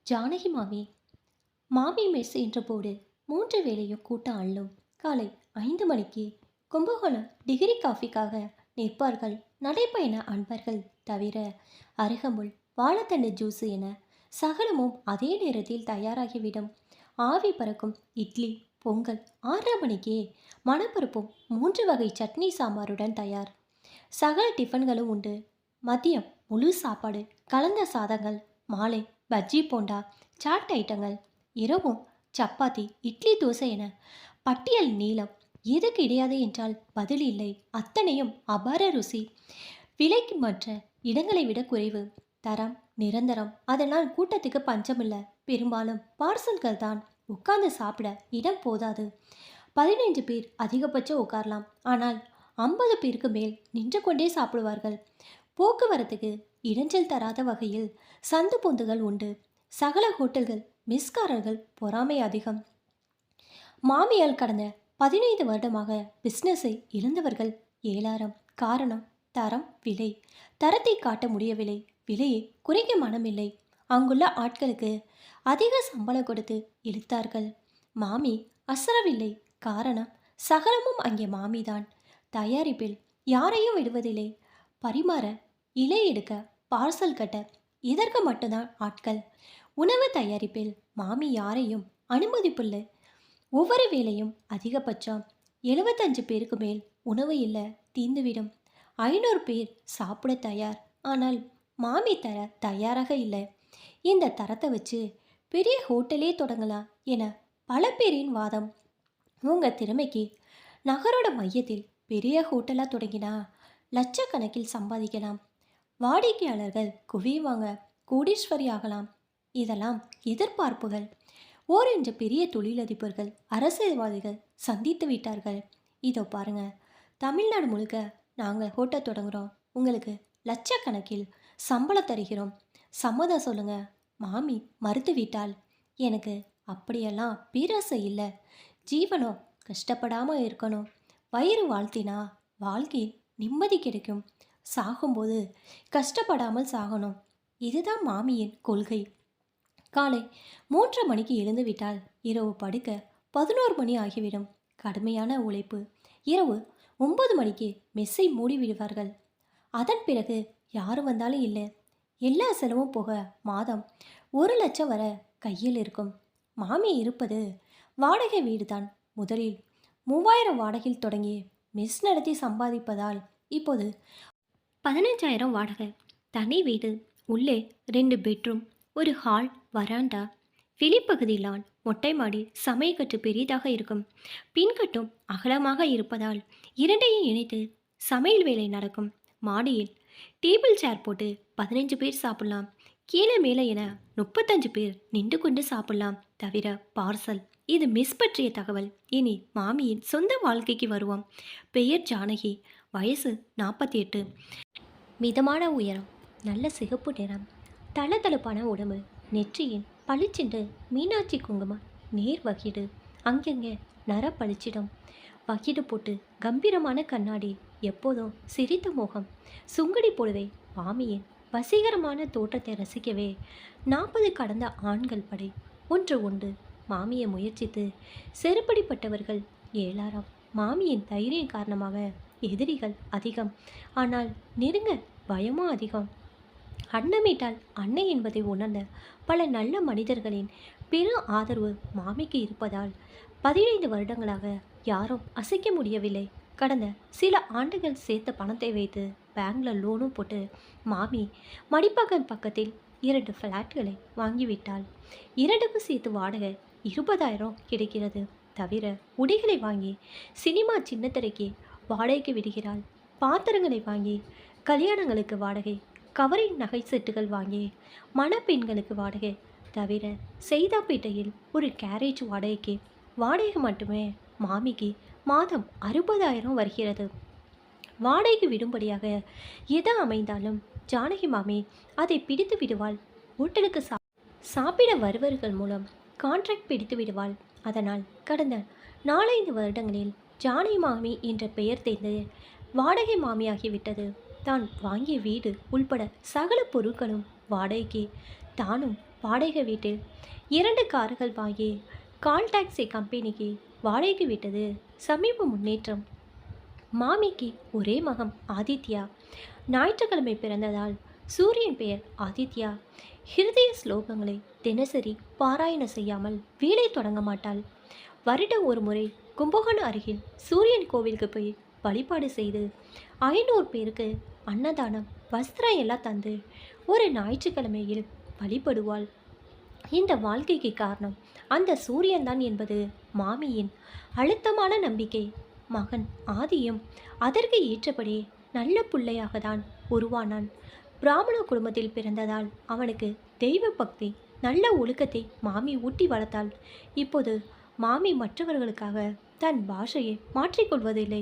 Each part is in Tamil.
ஜானகி மாமி மாமி மெஸ் என்ற போடு 3 வேளையும் கூட்டம் அள்ளும். காலை 5 மணிக்கு கும்பகோணம் டிகிரி காஃபிக்காக நிற்பார்கள் நடைப்பயண அன்பர்கள். தவிர அருகம்புல் வாழைத்தண்டு ஜூஸ் என சகலமும் அதே நேரத்தில் தயாராகிவிடும். ஆவி பறக்கும் இட்லி பொங்கல் 6:30 மணிக்கே மணப்பருப்பும் 3 வகை சட்னி சாம்பாருடன் தயார். சகல டிஃபன்களும் உண்டு. மதியம் முழு சாப்பாடு, கலந்த சாதங்கள், மாலை பஜ்ஜி போண்டா சாட் ஐட்டங்கள், இரவும் சப்பாத்தி இட்லி தோசை என பட்டியல் நீளம். எது கிடையாது என்றால் பதில் இல்லை. அத்தனையும் அபார ருசி. விலைக்கு மற்ற இடங்களை விட குறைவு. தரம் நிரந்தரம். அதனால் கூட்டத்துக்கு பஞ்சமில்லை. பெரும்பாலும் பார்சல்கள் தான். உட்கார்ந்து சாப்பிட இடம் போதாது. 15 பேர் அதிகபட்சம் உட்காரலாம். ஆனால் 50 பேருக்கு மேல் நின்று கொண்டே சாப்பிடுவார்கள். போக்குவரத்துக்கு இடைஞ்சல் தராத வகையில் சந்து பொந்துகள் உண்டு. சகல ஹோட்டல்கள் மிஸ்காரர்கள் பொறாமை அதிகம். மாமியால் கடந்த 15 வருடமாக பிஸ்னஸை இழந்தவர்கள் ஏழாயிரம். காரணம் தரம் விலை. தரத்தை காட்ட முடியவில்லை. விலையை குறைக்க மனமில்லை. அங்குள்ள ஆட்களுக்கு அதிக சம்பளம் கொடுத்து இழுத்தார்கள். மாமி அசரவில்லை. காரணம் சகலமும் அங்கே மாமிதான். தயாரிப்பில் யாரையும் விடுவதில்லை. பரிமாற இலை எடுக்க பார்சல் கட்ட இதற்கு மட்டும்தான் ஆட்கள். உணவு தயாரிப்பில் மாமி யாரையும் அனுமதிப்பில்லை. ஒவ்வொரு வேளையும் அதிகபட்சம் 75 பேருக்கு மேல் உணவு இல்லை, தீர்ந்துவிடும். 500 பேர் சாப்பிட தயார். ஆனால் மாமி தர தயாராக இல்லை. இந்த தரத்தை வச்சு பெரிய ஹோட்டலே தொடங்கலாம் என பல பேரின் வாதம். உங்கள் திறமைக்கு நகரோட மையத்தில் பெரிய ஹோட்டலாக தொடங்கினா லட்சக்கணக்கில் சம்பாதிக்கலாம். வாடிக்கையாளர்கள் குவியுவாங்க. கோடீஸ்வரி ஆகலாம். இதெல்லாம் எதிர்பார்ப்புகள். ஓரென்று பெரிய தொழிலதிபர்கள் அரசியல்வாதிகள் சந்தித்து விட்டார்கள். இதோ பாருங்க, தமிழ்நாடு முழுக்க நாங்கள் ஹோட்டல் தொடங்குகிறோம், உங்களுக்கு லட்சக்கணக்கில் சம்பளம் தருகிறோம், சம்மதம் சொல்லுங்க. மாமி மறுத்து விட்டால், எனக்கு அப்படியெல்லாம் பேராசை இல்லை. ஜீவனம் கஷ்டப்படாமல் இருக்கணும். வயிறு வாழ்த்தினா வாழ்க்கை நிம்மதி கிடைக்கும். சாகும்போது கஷ்டப்படாமல் சாகணும். இதுதான் மாமியின் கொள்கை. காலை 3:30 மணிக்கு எழுந்து விட்டால் இரவு படுக்க 11 மணி ஆகிவிடும். கடுமையான உழைப்பு. இரவு 9 மணிக்கு மெஸ்ஸை மூடிவிடுவார்கள். அதன் பிறகு யார் வந்தாலும் இல்லை. எல்லா செலவும் போக மாதம் 1 லட்சம் வர கையில் இருக்கும். மாமி இருப்பது வாடகை வீடுதான். முதலில் 3000 வாடகையில் தொடங்கி மெஸ் நடத்தி சம்பாதிப்பதால் இப்போது 15,000 வாடகை. தனி வீடு. உள்ளே 2 பெட்ரூம், ஒரு ஹால், வராண்டா, வெளிப்பகுதியிலான் மொட்டை மாடி. சமையக்கட்டு பெரிதாக இருக்கும். பின்கட்டும் அகலமாக இருப்பதால் இரண்டையும் இணைத்து சமையல் வேலை நடக்கும். மாடியில் டேபிள் சேர் போட்டு 15 பேர் சாப்பிடலாம். கீழே மேலே என 35 பேர் நின்று கொண்டு சாப்பிடலாம். தவிர பார்சல். இது மிஸ் பற்றிய தகவல். இனி மாமியின் சொந்த வாழ்க்கைக்கு வருவோம். பெயர் ஜானகி. வயசு 48. மிதமான உயரம், நல்ல சிகப்பு நிறம், தளதளப்பான உடம்பு, நெற்றியின் பளிச்சென்று மீனாட்சி குங்குமம், நேர் வகிடு, அங்கங்கே நர பளிச்சிடும். வகிடு போட்டு கம்பீரமான கண்ணாடி, எப்போதும் சிரித்த முகம், சுங்கடி புடவை. மாமியின் வசீகரமான தோற்றத்தை ரசிக்கவே 40 கடந்த ஆண்கள் படை ஒன்று உண்டு. மாமியை முயற்சித்து செருப்படிப்பட்டவர்கள் ஏழாயிரம். மாமியின் தைரியம் காரணமாக எதிரிகள் அதிகம். ஆனால் நெருங்க பயமும் அதிகம். அன்னமிட்டால் அன்னை என்பதை உணர்ந்த பல நல்ல மனிதர்களின் பெரும் ஆதரவு மாமிக்கு இருப்பதால் 15 வருடங்களாக யாரும் அசைக்க முடியவில்லை. கடந்த சில ஆண்டுகள் சேர்த்த பணத்தை வைத்து பேங்க்ல லோனும் போட்டு மாமி மடிப்பகன் பக்கத்தில் 2 ஃப்ளாட்களை வாங்கிவிட்டாள். 2க்கும் சேர்த்து வாடகை 20,000 கிடைக்கிறது. தவிர உடைகளை வாங்கி சினிமா சின்னத்திரைக்கு வாடகைக்கு விடுகிறாள். பாத்திரங்களை வாங்கி கல்யாணங்களுக்கு வாடகை, கவரிங் நகை செட்டுகள் வாங்கி மணப்பெண்களுக்கு வாடகை. தவிர செய்தாப்பேட்டையில் ஒரு கேரேஜ் வாடகைக்கு. வாடகை மட்டுமே மாமிக்கு மாதம் 60,000 வருகிறது. வாடகைக்கு விடும்படியாக எது அமைந்தாலும் ஜானகி மாமி அதை பிடித்து விடுவாள். ஹோட்டலுக்கு சாப்பிட வருவர்கள் மூலம் கான்ட்ராக்ட் பிடித்து விடுவாள். அதனால் கடந்த 4-5 வருடங்களில் ஜானகி மாமி என்ற பெயர் தேர்ந்து வாடகை மாமியாகிவிட்டது. தான் வாங்கிய வீடு உள்பட சகல பொருட்களும் வாடகைக்கு. தானும் வாடகை வீட்டில் 2 கார்கள் வாங்கி கால் டாக்ஸி கம்பெனிக்கு வாடகைக்கு விட்டது சமீப முன்னேற்றம். மாமிக்கு ஒரே மகன் ஆதித்யா. ஞாயிற்றுக்கிழமை பிறந்ததால் சூரியன் பெயர் ஆதித்யா. ஹிருதய ஸ்லோகங்களை தினசரி பாராயணம் செய்யாமல் வேலை தொடங்க மாட்டாள். வருடம் ஒரு முறை கும்பகோணம் அருகில் சூரியன் கோவிலுக்கு போய் வழிபாடு செய்து 500 பேருக்கு அன்னதானம் வஸ்திரம் எல்லாம் தந்து ஒரு ஞாயிற்றுக்கிழமையில் வழிபடுவாள். இந்த வாழ்க்கைக்கு காரணம் அந்த சூரியன்தான் என்பது மாமியின் அழுத்தமான நம்பிக்கை. மகன் ஆதியும் அதற்கு ஏற்றபடி நல்ல பிள்ளையாக தான் உருவானான். பிராமண குடும்பத்தில் பிறந்ததால் அவனுக்கு தெய்வ பக்தி நல்ல ஒழுக்கத்தை மாமி ஊட்டி வளர்த்தாள். இப்போது மாமி மற்றவர்களுக்காக தன் பாஷையை மாற்றிக்கொள்வதில்லை.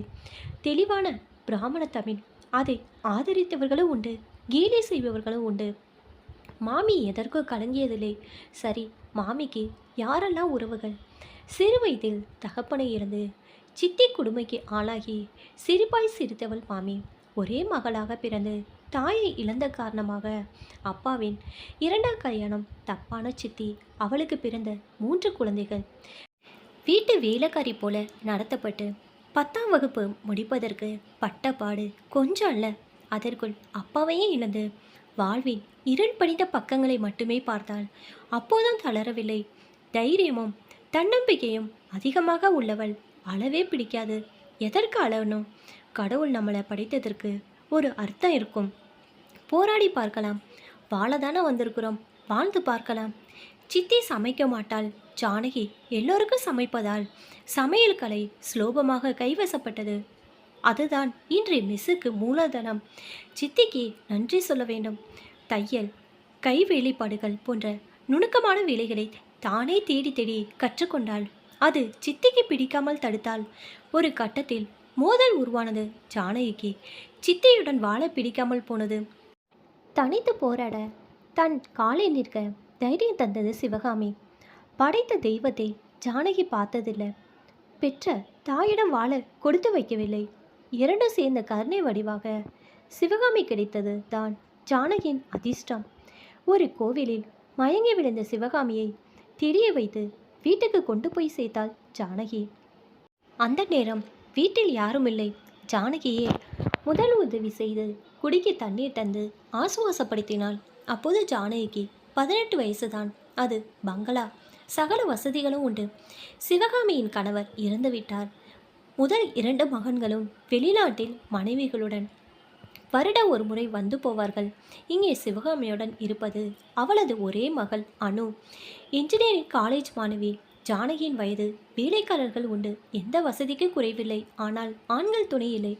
தெளிவான பிராமண தமிழ். அதை ஆதரித்தவர்களும் உண்டு, கேலி செய்பவர்களும் உண்டு. மாமி எதற்கோ கலங்கியதில்லை. சரி, மாமிக்கு யாரெல்லாம் உறவுகள்? சிறு வயதில் தகப்பனை இருந்து சித்தி கொடுமைக்கு ஆளாகி சிரிப்பாய் சிரித்தவள் மாமி. ஒரே மகளாக பிறந்து தாயை இழந்த காரணமாக அப்பாவின் 2ஆம் கல்யாணம். தப்பான சித்தி. அவளுக்கு பிறந்த 3 குழந்தைகள். வீட்டு வேலைக்காரி போல நடத்தப்பட்டு 10ஆம் வகுப்பு முடிப்பதற்கு பட்டப்பாடு கொஞ்சம் அல்ல. அதற்குள் அப்பாவையே இழந்து வாழ்வின் இருள் படிந்த பக்கங்களை மட்டுமே பார்த்தாள். அப்போதும் தளரவில்லை. தைரியமும் தன்னம்பிக்கையும் அதிகமாக உள்ளவள். அளவே பிடிக்காது. எதற்கு அளவணும்? கடவுள் நம்மளை படைத்ததற்கு ஒரு அர்த்தம் இருக்கும். போராடி பார்க்கலாம். வாழதானே வந்திருக்கிறோம், வாழ்ந்து பார்க்கலாம். சித்தி சமைக்க மாட்டாள். ஜானகி எல்லோருக்கும் சமைப்பதால் சமையல் கலை சுலபமாக கைவசப்பட்டது. அதுதான் இன்றைய மிஸ்ஸுக்கு மூலதனம். சித்திக்கு நன்றி சொல்ல வேண்டும். தையல், கை வேலைப்பாடுகள் போன்ற நுணுக்கமான வேலைகளை தானே தேடி தேடி கற்றுக்கொண்டாள். அது சித்திக்கு பிடிக்காமல் தடுத்தாள். ஒரு கட்டத்தில் மோதல் உருவானது. ஜானகிக்கு சித்தியுடன் வாழ பிடிக்காமல் போனது. தனித்து போராட தன் காலை நிற்க தைரியம் தந்தது சிவகாமி. படைத்த தெய்வத்தை ஜானகி பார்த்ததில்லை. பெற்ற தாயிடம் வாழ கொடுத்து வைக்கவில்லை. இரண்டும் சேர்ந்த கருணை வடிவாக சிவகாமி கிடைத்தது தான் ஜானகியின் அதிர்ஷ்டம். ஒரு கோவிலில் மயங்கி விழுந்த சிவகாமியை தெரிய வைத்து வீட்டுக்கு கொண்டு போய் சேர்த்தாள் ஜானகி. அந்த நேரம் வீட்டில் யாரும் இல்லை. ஜானகியே முதல் உதவி செய்து குடிக்க தண்ணீர் தந்து ஆசுவாசப்படுத்தினாள். அப்போது ஜானகிக்கு 18 வயசுதான். அது பங்களா, சகல வசதிகளும் உண்டு. சிவகாமியின் கணவர் இறந்துவிட்டார். முதல் 2 மகன்களும் வெளிநாட்டில் மனைவிகளுடன் வருடம் ஒரு முறை வந்து போவார்கள். இங்கே சிவகாமியுடன் இருப்பது அவளது ஒரே மகள் அனு. இன்ஜினியரிங் காலேஜ் மாணவி. ஜானகியின் வயது. வேலைக்காரர்கள் உண்டு. எந்த வசதிக்கும் குறைவில்லை. ஆனால் ஆண்கள் துணை இல்லை.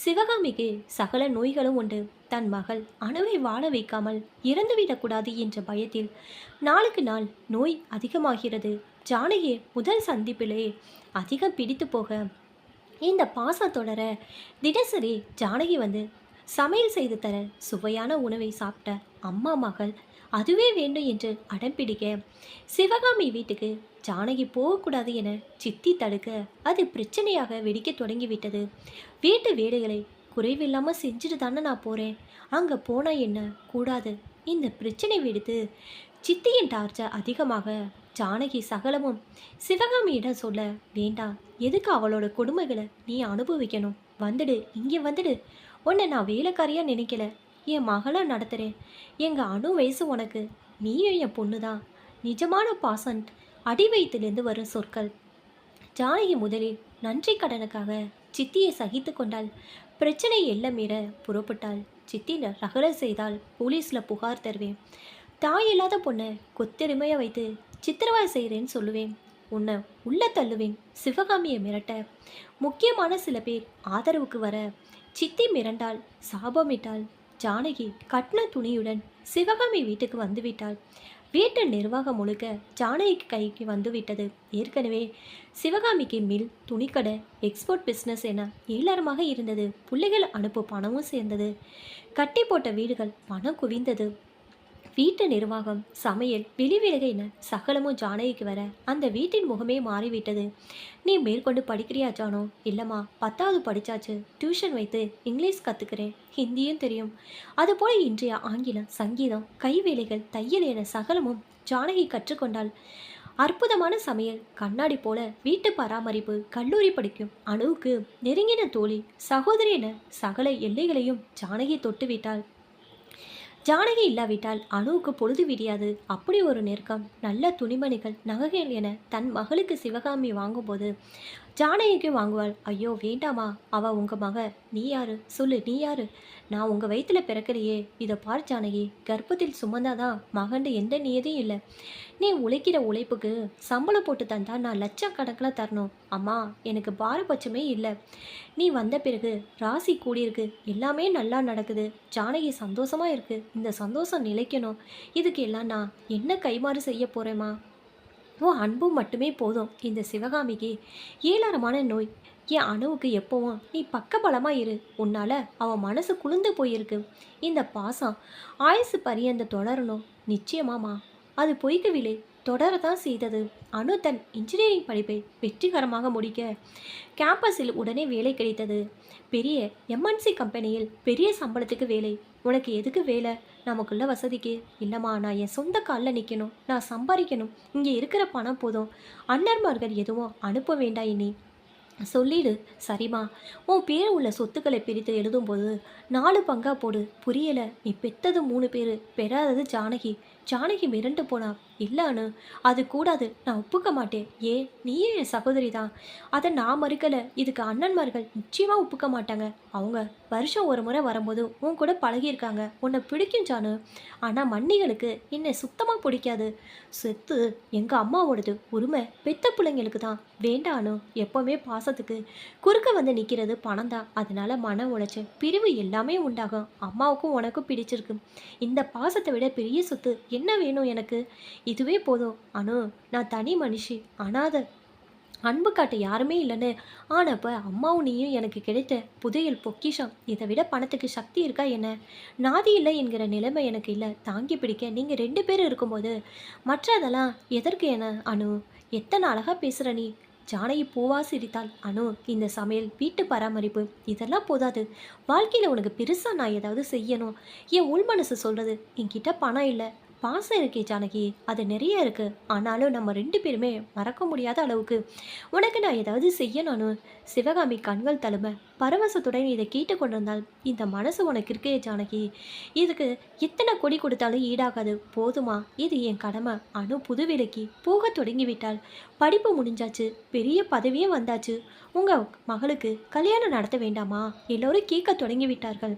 சிவகாமிக்கு சகல நோய்களும் உண்டு. தன் மகள் அணுவை வாழ வைக்காமல் இறந்துவிடக்கூடாது என்ற பயத்தில் நாளுக்கு நாள் நோய் அதிகமாகிறது. ஜானகி முதல் சந்திப்பிலே அதிகம் பிடித்து போக இந்த பாசம் தொடர தினசரி ஜானகி வந்து சமையல் செய்து தர சுவையான உணவை சாப்பிட்ட அம்மா மகள் அதுவே வேண்டும் என்று அடம்பிடிக்க சிவகாமி வீட்டுக்கு ஜானகி போகக்கூடாது என சித்தி தடுக்க அது பிரச்சனையாக வெடிக்க தொடங்கிவிட்டது. வீட்டு வேலைகளை குறைவில்லாமல் செஞ்சுட்டு தானே நான் போகிறேன். அங்கே போனால் என்ன கூடாது. இந்த பிரச்சனை வெடித்து சித்தியின் டார்ச்சர் அதிகமாக ஜானகி சகலமும் சிவகாமியிடம் சொல்ல வேண்டாம். எதுக்கு அவளோட கொடுமைகளை நீ அனுபவிக்கணும்? வந்துடு, இங்கே வந்துடு. உன்னை நான் வேலைக்காரியாக நினைக்கல, என் மகளாக நடத்துகிறேன். எங்கள் அணு வயசு உனக்கு. நீயும் என் பொண்ணு தான். நிஜமான பாசன் அடி வயிற்றிலிருந்து வரும் சொற்கள். ஜானகி முதலில் நன்றி கடனுக்காக சித்தியை சகித்து கொண்டாள். பிரச்சனை எல்லாம் மீற புறப்பட்டாள். சித்தி ரகலை செய்தால் போலீஸில் புகார் தருவேன். தாய் இல்லாத பொண்ணை கொத்தெருமையாக வைத்து சித்திரவாய் செய்கிறேன்னு சொல்லுவேன். உன்னை உள்ள தள்ளுவேன். சிவகாமியை மிரட்ட முக்கியமான சில பேர் ஆதரவுக்கு வர சித்தி மிரண்டாள், சாபமிட்டாள். ஜானகி கட்டின துணியுடன் சிவகாமி வீட்டுக்கு வந்துவிட்டாள். வீட்டு நிர்வாகம் முழுக்க ஜானகி கைக்கு வந்துவிட்டது. ஏற்கனவே சிவகாமிக்கு மில், துணிக்கடை, எக்ஸ்போர்ட் பிஸ்னஸ் என ஏளரமாக இருந்தது. பிள்ளைகள் அனுப்பு பணமும் சேர்ந்தது. கட்டி போட்ட வீடுகள் பணம் குவிந்தது. வீட்டு நிர்வாகம், சமையல், வெளிவேலைகள் என சகலமும் ஜானகிக்கு வர அந்த வீட்டின் முகமே மாறிவிட்டது. நீ மேற்கொண்டு படிக்கிறியா ஜானு? இல்லைம்மா, 10வது படிச்சாச்சு, டியூஷன் வைத்து இங்கிலீஷ் கற்றுக்கிறேன், ஹிந்தியும் தெரியும். அதுபோல இன்றைய ஆங்கிலம், சங்கீதம், கைவேலைகள், தையல் என சகலமும் ஜானகி கற்றுக்கொண்டாள். அற்புதமான சமையல், கண்ணாடி போல வீட்டு பராமரிப்பு, கல்லூரி படிக்கும் அணுவுக்கு நெருங்கின தோழி, சகோதரி என சகல எல்லைகளையும் ஜானகி தொட்டுவிட்டாள். ஜானகி இல்லாவிட்டால் அணுவுக்கு பொழுது விடியாது. அப்படி ஒரு நெருக்கம். நல்ல துணிமணிகள், நகைகள் என தன் மகளுக்கு சிவகாமி வாங்கும்போது ஜானகிக்கு வாங்குவாள். ஐயோ வேண்டாமா, அவ உங்க மக. நீ யாரு சொல்லு, நீ யாரு? நான் உங்க வயிற்றுல பிறக்கலையே. இதை பார் ஜானகி, கர்ப்பத்தில் சுமந்தாதான் மகண்டு எந்த நியதியும் இல்லை. நீ உழைக்கிற உழைப்புக்கு சம்பளம் போட்டு தந்தா நான் லட்சக்கணக்கில் தரணும். அம்மா, எனக்கு பாரபட்சமே இல்லை. நீ வந்த பிறகு ராசி கூடியிருக்கு, எல்லாமே நல்லா நடக்குது, ஜானகி சந்தோஷமா இருக்கு. இந்த சந்தோஷம் நிலைக்கணும். இதுக்கு எல்லாம் நான் என்ன கைமாறு செய்ய போறேம்மா? உன் அன்பு மட்டுமே போதும். இந்த சிவகாமிக்கு ஏளனமான நோய். என் அணுவுக்கு எப்பவும் நீ பக்கபலமாக இரு. உன்னால் அவன் மனசு குளிர்ந்து போயிருக்கு. இந்த பாசம் ஆயுசு பரியந்த தொடரணும். நிச்சயமாமா, அது பொய்க்கவில்லை, தொடரத்தான் செய்தது. அணு தன் இன்ஜினியரிங் படிப்பை வெற்றிகரமாக முடிக்க கேம்பஸில் உடனே வேலை கிடைத்தது. பெரிய எம்என்சி கம்பெனியில் பெரிய சம்பளத்துக்கு வேலை. உனக்கு எதுக்கு வேலை? நமக்குள்ள வசதிக்கு. இல்லைம்மா, நான் என் சொந்த காலில் நிற்கணும், நான் சம்பாதிக்கணும். இங்கே இருக்கிற பணம் போதும். அண்ணன்மார்கள் எதுவும் அனுப்ப வேண்டாம் இனி சொல்லிடு. சரிம்மா, உன் பேர் உள்ள சொத்துக்களை பிரித்து எழுதும்போது 4 பங்கா போடு. புரியலை? நீ பெத்தது 3 பேர், பெறாதது ஜானகி. ஜானகி மிரண்டு போனா. இல்லைன்னு அது கூடாது, நான் ஒப்புக்க மாட்டேன். ஏன்? நீயே என் சகோதரி தான். அதை நான் மறுக்கலை. இதுக்கு அண்ணன்மார்கள் நிச்சயமாக ஒப்புக்க மாட்டாங்க. அவங்க வருஷம் ஒரு முறை வரும்போது உன் கூட பழகியிருக்காங்க, உன்னை பிடிக்கும் ஜானு. ஆனால் மன்னிகளுக்கு என்னை சுத்தமாக பிடிக்காது. சொத்து எங்கள் அம்மாவோடது, உரிமை பெத்த பிள்ளைங்களுக்கு தான். வேண்டானு எப்போவுமே பாசத்துக்கு குறுக்க வந்து நிற்கிறது பணம் தான். அதனால மன உளைச்சல், பிரிவு எல்லாமே உண்டாகும். அம்மாவுக்கும் உனக்கும் பிடிச்சிருக்கு. இந்த பாசத்தை விட பெரிய சொத்து என்ன வேணும் எனக்கு? இதுவே போதும் அனு. நான் தனி மனுஷி, அனாதை, அன்பு காட்ட யாருமே இல்லைன்னு ஆனப்போ அம்மாவும் நீயும் எனக்கு கிடைத்த புதையல் பொக்கிஷம். இதை விட பணத்துக்கு சக்தி இருக்கா என்ன? நாதி இல்லை என்கிற நிலைமை எனக்கு இல்லை. தாங்கி பிடிக்க நீங்கள் 2 பேர் இருக்கும்போது மற்றதெல்லாம் எதற்கு என? அனு, எத்தனை அழகாக பேசுகிற நீ. ஜானகி பூவா சிரித்தாள். அனு, இந்த சமையல், வீட்டு பராமரிப்பு இதெல்லாம் போதாது. வாழ்க்கையில் உனக்கு பெருசாக நான் ஏதாவது செய்யணும். என் உள் மனசு சொல்கிறது. என்கிட்ட பணம் இல்லை, பாசம் இருக்கே ஜானகி, அது நிறைய இருக்குது. ஆனாலும் நம்ம 2 பேருமே மறக்க முடியாத அளவுக்கு உனக்கு நான் ஏதாவது செய்யணும்னு. சிவகாமி கண்கள் தழும பரவசத்துடன் இதை கேட்டு கொண்டிருந்தால், இந்த மனசு உனக்கு இருக்கே ஜானகி, இதுக்கு எத்தனை கொடி கொடுத்தாலும் ஈடாகாது. போதுமா? இது என் கடமை. அனு புது வேலைக்கு போக தொடங்கிவிட்டாள். படிப்பு முடிஞ்சாச்சு, பெரிய பதவியே வந்தாச்சு. உங்கள் மகளுக்கு கல்யாணம் நடத்த வேண்டாமா? எல்லோரும் கேட்க தொடங்கிவிட்டார்கள்.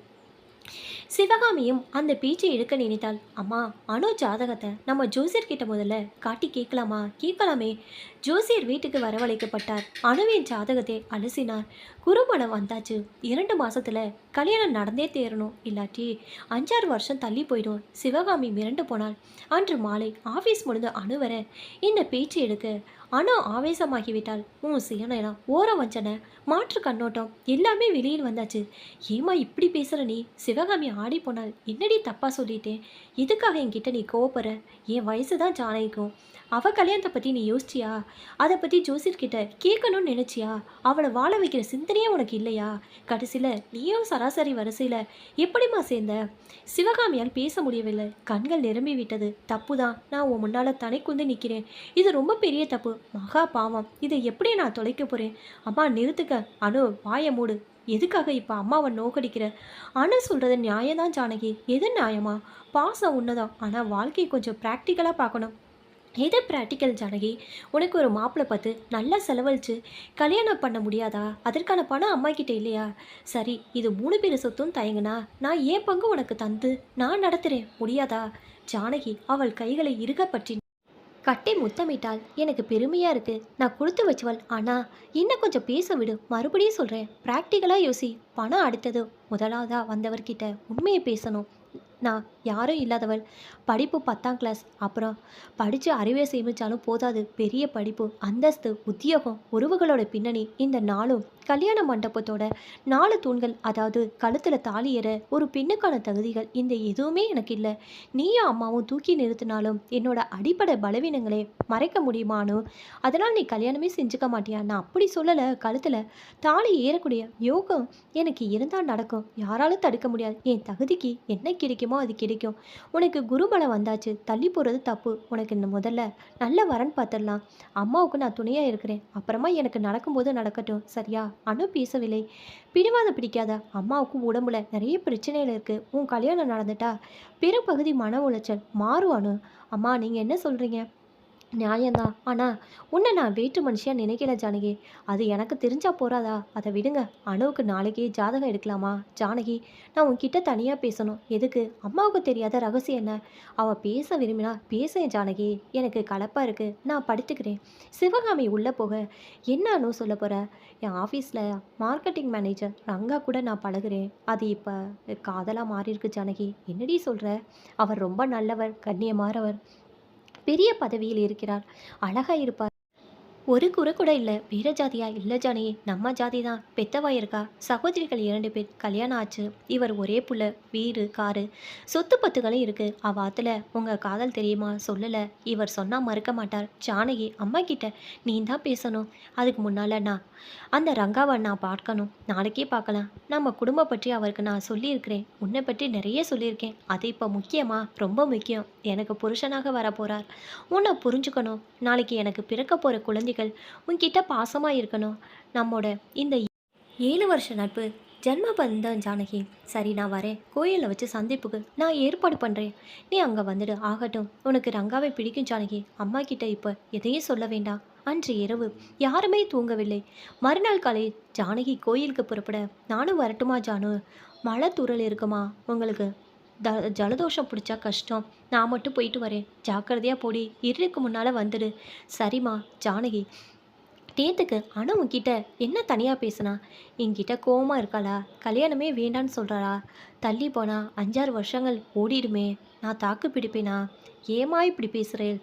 சிவகாமியும் அந்த பேச்சை எடுக்க நினைத்தாள். அம்மா, அனு ஜாதகத்தை நம்ம ஜோசியர்கிட்ட முதல்ல காட்டி கேட்கலாமா? கேட்கலாமே. ஜோசியர் வீட்டுக்கு வரவழைக்கப்பட்டார். அணுவின் ஜாதகத்தை அலசினார். குருமணம் வந்தாச்சு. 2 மாசத்துல கல்யாணம் நடந்தே தேரணும், இல்லாட்டி 5-6 வருஷம் தள்ளி போயிடும். சிவகாமி மிரண்டு போனாள். அன்று மாலை ஆஃபீஸ் முடிந்து அணு வர இந்த பேச்சு எடுக்க அணு ஆவேசமாகிவிட்டாள். சுயநலம், ஓர வஞ்சனை, மாற்று கண்ணோட்டம் எல்லாமே வெளியில் வந்தாச்சு. ஏமா இப்படி பேசுகிற நீ? சிவகாமி ஆடி போனாள். என்னடி தப்பா சொல்லிட்டேன்? எதுக்காக என்கிட்ட நீ கோவப்படுற? என் வயசு தான் ஜானகிக்கும். அவள் கல்யாணத்தை பற்றி நீ யோசிச்சியா? அதை பற்றி ஜோசியர்கிட்ட கேட்கணும்னு நினச்சியா? அவளை வாழ வைக்கிற சிந்தனையே உனக்கு இல்லையா? கடைசியில் நீயும் சராசரி வரிசையில் எப்படிம்மா சேர்ந்த? சிவகாமியால் பேச முடியவில்லை. கண்கள் நிரம்பி விட்டது. தப்பு தான், நான் உன் முன்னால் தனி குந்து நிற்கிறேன். இது ரொம்ப பெரிய தப்பு, மகா பாவம். இதை எப்படி நான் தொலைக்க போகிறேன்? அம்மா நிறுத்துக்க. அனு, வாய மூடு. எதுக்காக இப்போ அம்மாவை நோக்கடிக்கிற? அனு சொல்கிறது நியாயம்தான் ஜானகி. எது நியாயமா? பாசம் உன்னதான், ஆனால் வாழ்க்கையை கொஞ்சம் ப்ராக்டிக்கலாக பார்க்கணும். எது ப்ராக்டிக்கல் ஜானகி? உனக்கு ஒரு மாப்பிள்ளை பார்த்து நல்லா செலவழிச்சு கல்யாணம் பண்ண முடியாதா? அதற்கான பணம் அம்மா கிட்ட இல்லையா? சரி, இது 3 பேர் சொத்தும் தயங்குனா நான் ஏன் பங்கு உனக்கு தந்து நான் நடத்துகிறேன், முடியாதா? ஜானகி அவள் கைகளை இறுக பற்றி கட்டி முத்தமிட்டால். எனக்கு பெருமையாக இருக்குது, நான் கொடுத்து வச்சுவள். ஆனால் இன்னும் கொஞ்சம் பேச விடு. மறுபடியும் சொல்கிறேன், ப்ராக்டிக்கலாக யோசி. பணம் அடுத்தது. முதலாவதாக வந்தவர்கிட்ட உண்மையை பேசணும். நான் யாரும் இல்லாதவள். படிப்பு 10ஆம் கிளாஸ். அப்புறம் படித்து அறிவை சேமிச்சாலும் போதாது. பெரிய படிப்பு, அந்தஸ்து, உத்தியோகம், உறவுகளோட பின்னணி, இந்த நாளும் கல்யாண மண்டபத்தோட 4 தூண்கள், அதாவது கழுத்தில் தாலி ஏற ஒரு பெண்ணுக்கான தகுதிகள், இந்த எதுவுமே எனக்கு இல்லை. நீயும் அம்மாவும் தூக்கி நிறுத்தினாலும் என்னோட அடிப்படை பலவீனங்களே மறைக்க முடியுமானு? அதனால் நீ கல்யாணமே செஞ்சுக்க மாட்டியா? நான் அப்படி சொல்லலை. கழுத்தில் தாலி ஏறக்கூடிய யோகம் எனக்கு இருந்தால் நடக்கும். யாராலும் தடுக்க முடியாது. என் தகுதிக்கு என்ன கிடைக்குமோ அது கிடைக்கும். உனக்கு குருபலம் வந்தாச்சு. தள்ளி போகிறது தப்பு. உனக்கு இந்த முதல்ல நல்ல வரன் பார்த்துடலாம். அம்மாவுக்கு நான் துணையாக இருக்கிறேன். அப்புறமா எனக்கு நடக்கும்போது நடக்கட்டும். சரியா? அனு பேசவில்லை. பிடிவாதம் பிடிக்காத. அம்மாவுக்கும் உடம்புல நிறைய பிரச்சனைகள் இருக்குது. உன் கல்யாணம் நடந்துட்டா பெரும்பகுதி மன உளைச்சல் மாறும் அனு. அம்மா நீங்கள் என்ன சொல்கிறீங்க? நியாயம்தான். ஆனா, உன்னை நான் வேற்று மனுஷியா நினைக்கல ஜானகி. அது எனக்கு தெரிஞ்சா போறாதா? அதை விடுங்க. அணுவுக்கு நாளைக்கே ஜாதகம் எடுக்கலாமா? ஜானகி, நான் உன்கிட்ட தனியா பேசணும். எதுக்கு? அம்மாவுக்கு தெரியாத ரகசியம் என்ன? அவ பேச விரும்பினா பேசேன் ஜானகி. எனக்கு கலப்பா இருக்கு. நான் படுத்துக்கிறேன். சிவகாமி உள்ள போக, என்ன அனு சொல்ல போற? என் ஆஃபீஸில் மார்க்கெட்டிங் மேனேஜர் ரங்கா கூட நான் பழகுறேன். அது இப்போ காதலாக மாறியிருக்கு ஜானகி. என்னடி சொல்ற? அவர் ரொம்ப நல்லவர், கண்ணியமானவர், பெரிய பதவியில் இருக்கிறார். அழகா இருப்பார். ஒரு குறை கூட இல்லை. வேற ஜாதியா? இல்லை ஜானகி, நம்ம ஜாதி தான். பெத்தவா இருக்கா. சகோதரிகள் 2 பேர். கல்யாணம் ஆச்சு. இவர் ஒரே புள்ள. வீடு, காரு, சொத்து பத்துகளும் இருக்கு. அவ ஆத்துல உங்க காதல் தெரியுமா? சொல்லலை. இவர் சொன்னா மறுக்க மாட்டார். ஜானகி, அம்மா கிட்ட நீ தான் பேசணும். அதுக்கு முன்னால நான் அந்த ரங்காவை நான் பார்க்கணும். நாளைக்கே பார்க்கலாம். நம்ம குடும்பம் பற்றி அவருக்கு நான் சொல்லியிருக்கிறேன். உன்னை பற்றி நிறைய சொல்லியிருக்கேன். அது இப்போ முக்கியமா? ரொம்ப முக்கியம். எனக்கு புருஷனாக வரப்போறார். உன்னை புரிஞ்சுக்கணும். நாளைக்கு எனக்கு பிறக்க போகிற குழந்தைகள் உன்கிட்ட பாசமாக இருக்கணும். நம்மோட இந்த 7 வருஷ நட்பு ஜென்ம பந்தம் ஜானகி. சரி, நான் வரேன். கோயிலில் வச்சு சந்திப்புக்கு நான் ஏற்பாடு பண்ணுறேன். நீ அங்கே வந்துடு. ஆகட்டும். உனக்கு ரங்காவை பிடிக்கும் ஜானகி. அம்மா கிட்ட இப்போ எதையும் சொல்ல வேண்டாம். அன்று இரவு யாருமே தூங்கவில்லை. மறுநாள் காலை ஜானகி கோயிலுக்கு புறப்பட, நானும் வரட்டுமா ஜானு? மழை தூறல் இருக்குமா உங்களுக்கு? ஜலதோஷம் பிடிச்சா கஷ்டம். நான் மட்டும் போயிட்டு வரேன். ஜாக்கிரதையாக போடி. இருட்டுக்கு முன்னால் வந்துடு. சரிம்மா. ஜானகி, நேத்துக்கு அனு உன்கிட்ட என்ன தனியாக பேசுனா? என்கிட்ட கோவமாக இருக்காளா? கல்யாணமே வேண்டான்னு சொல்கிறாளா? தள்ளி போனா 5-6 வருஷங்கள் ஓடிடுமே. நான் தாக்கு பிடிப்பேனா? ஏமா இப்படி பேசுகிறேன்?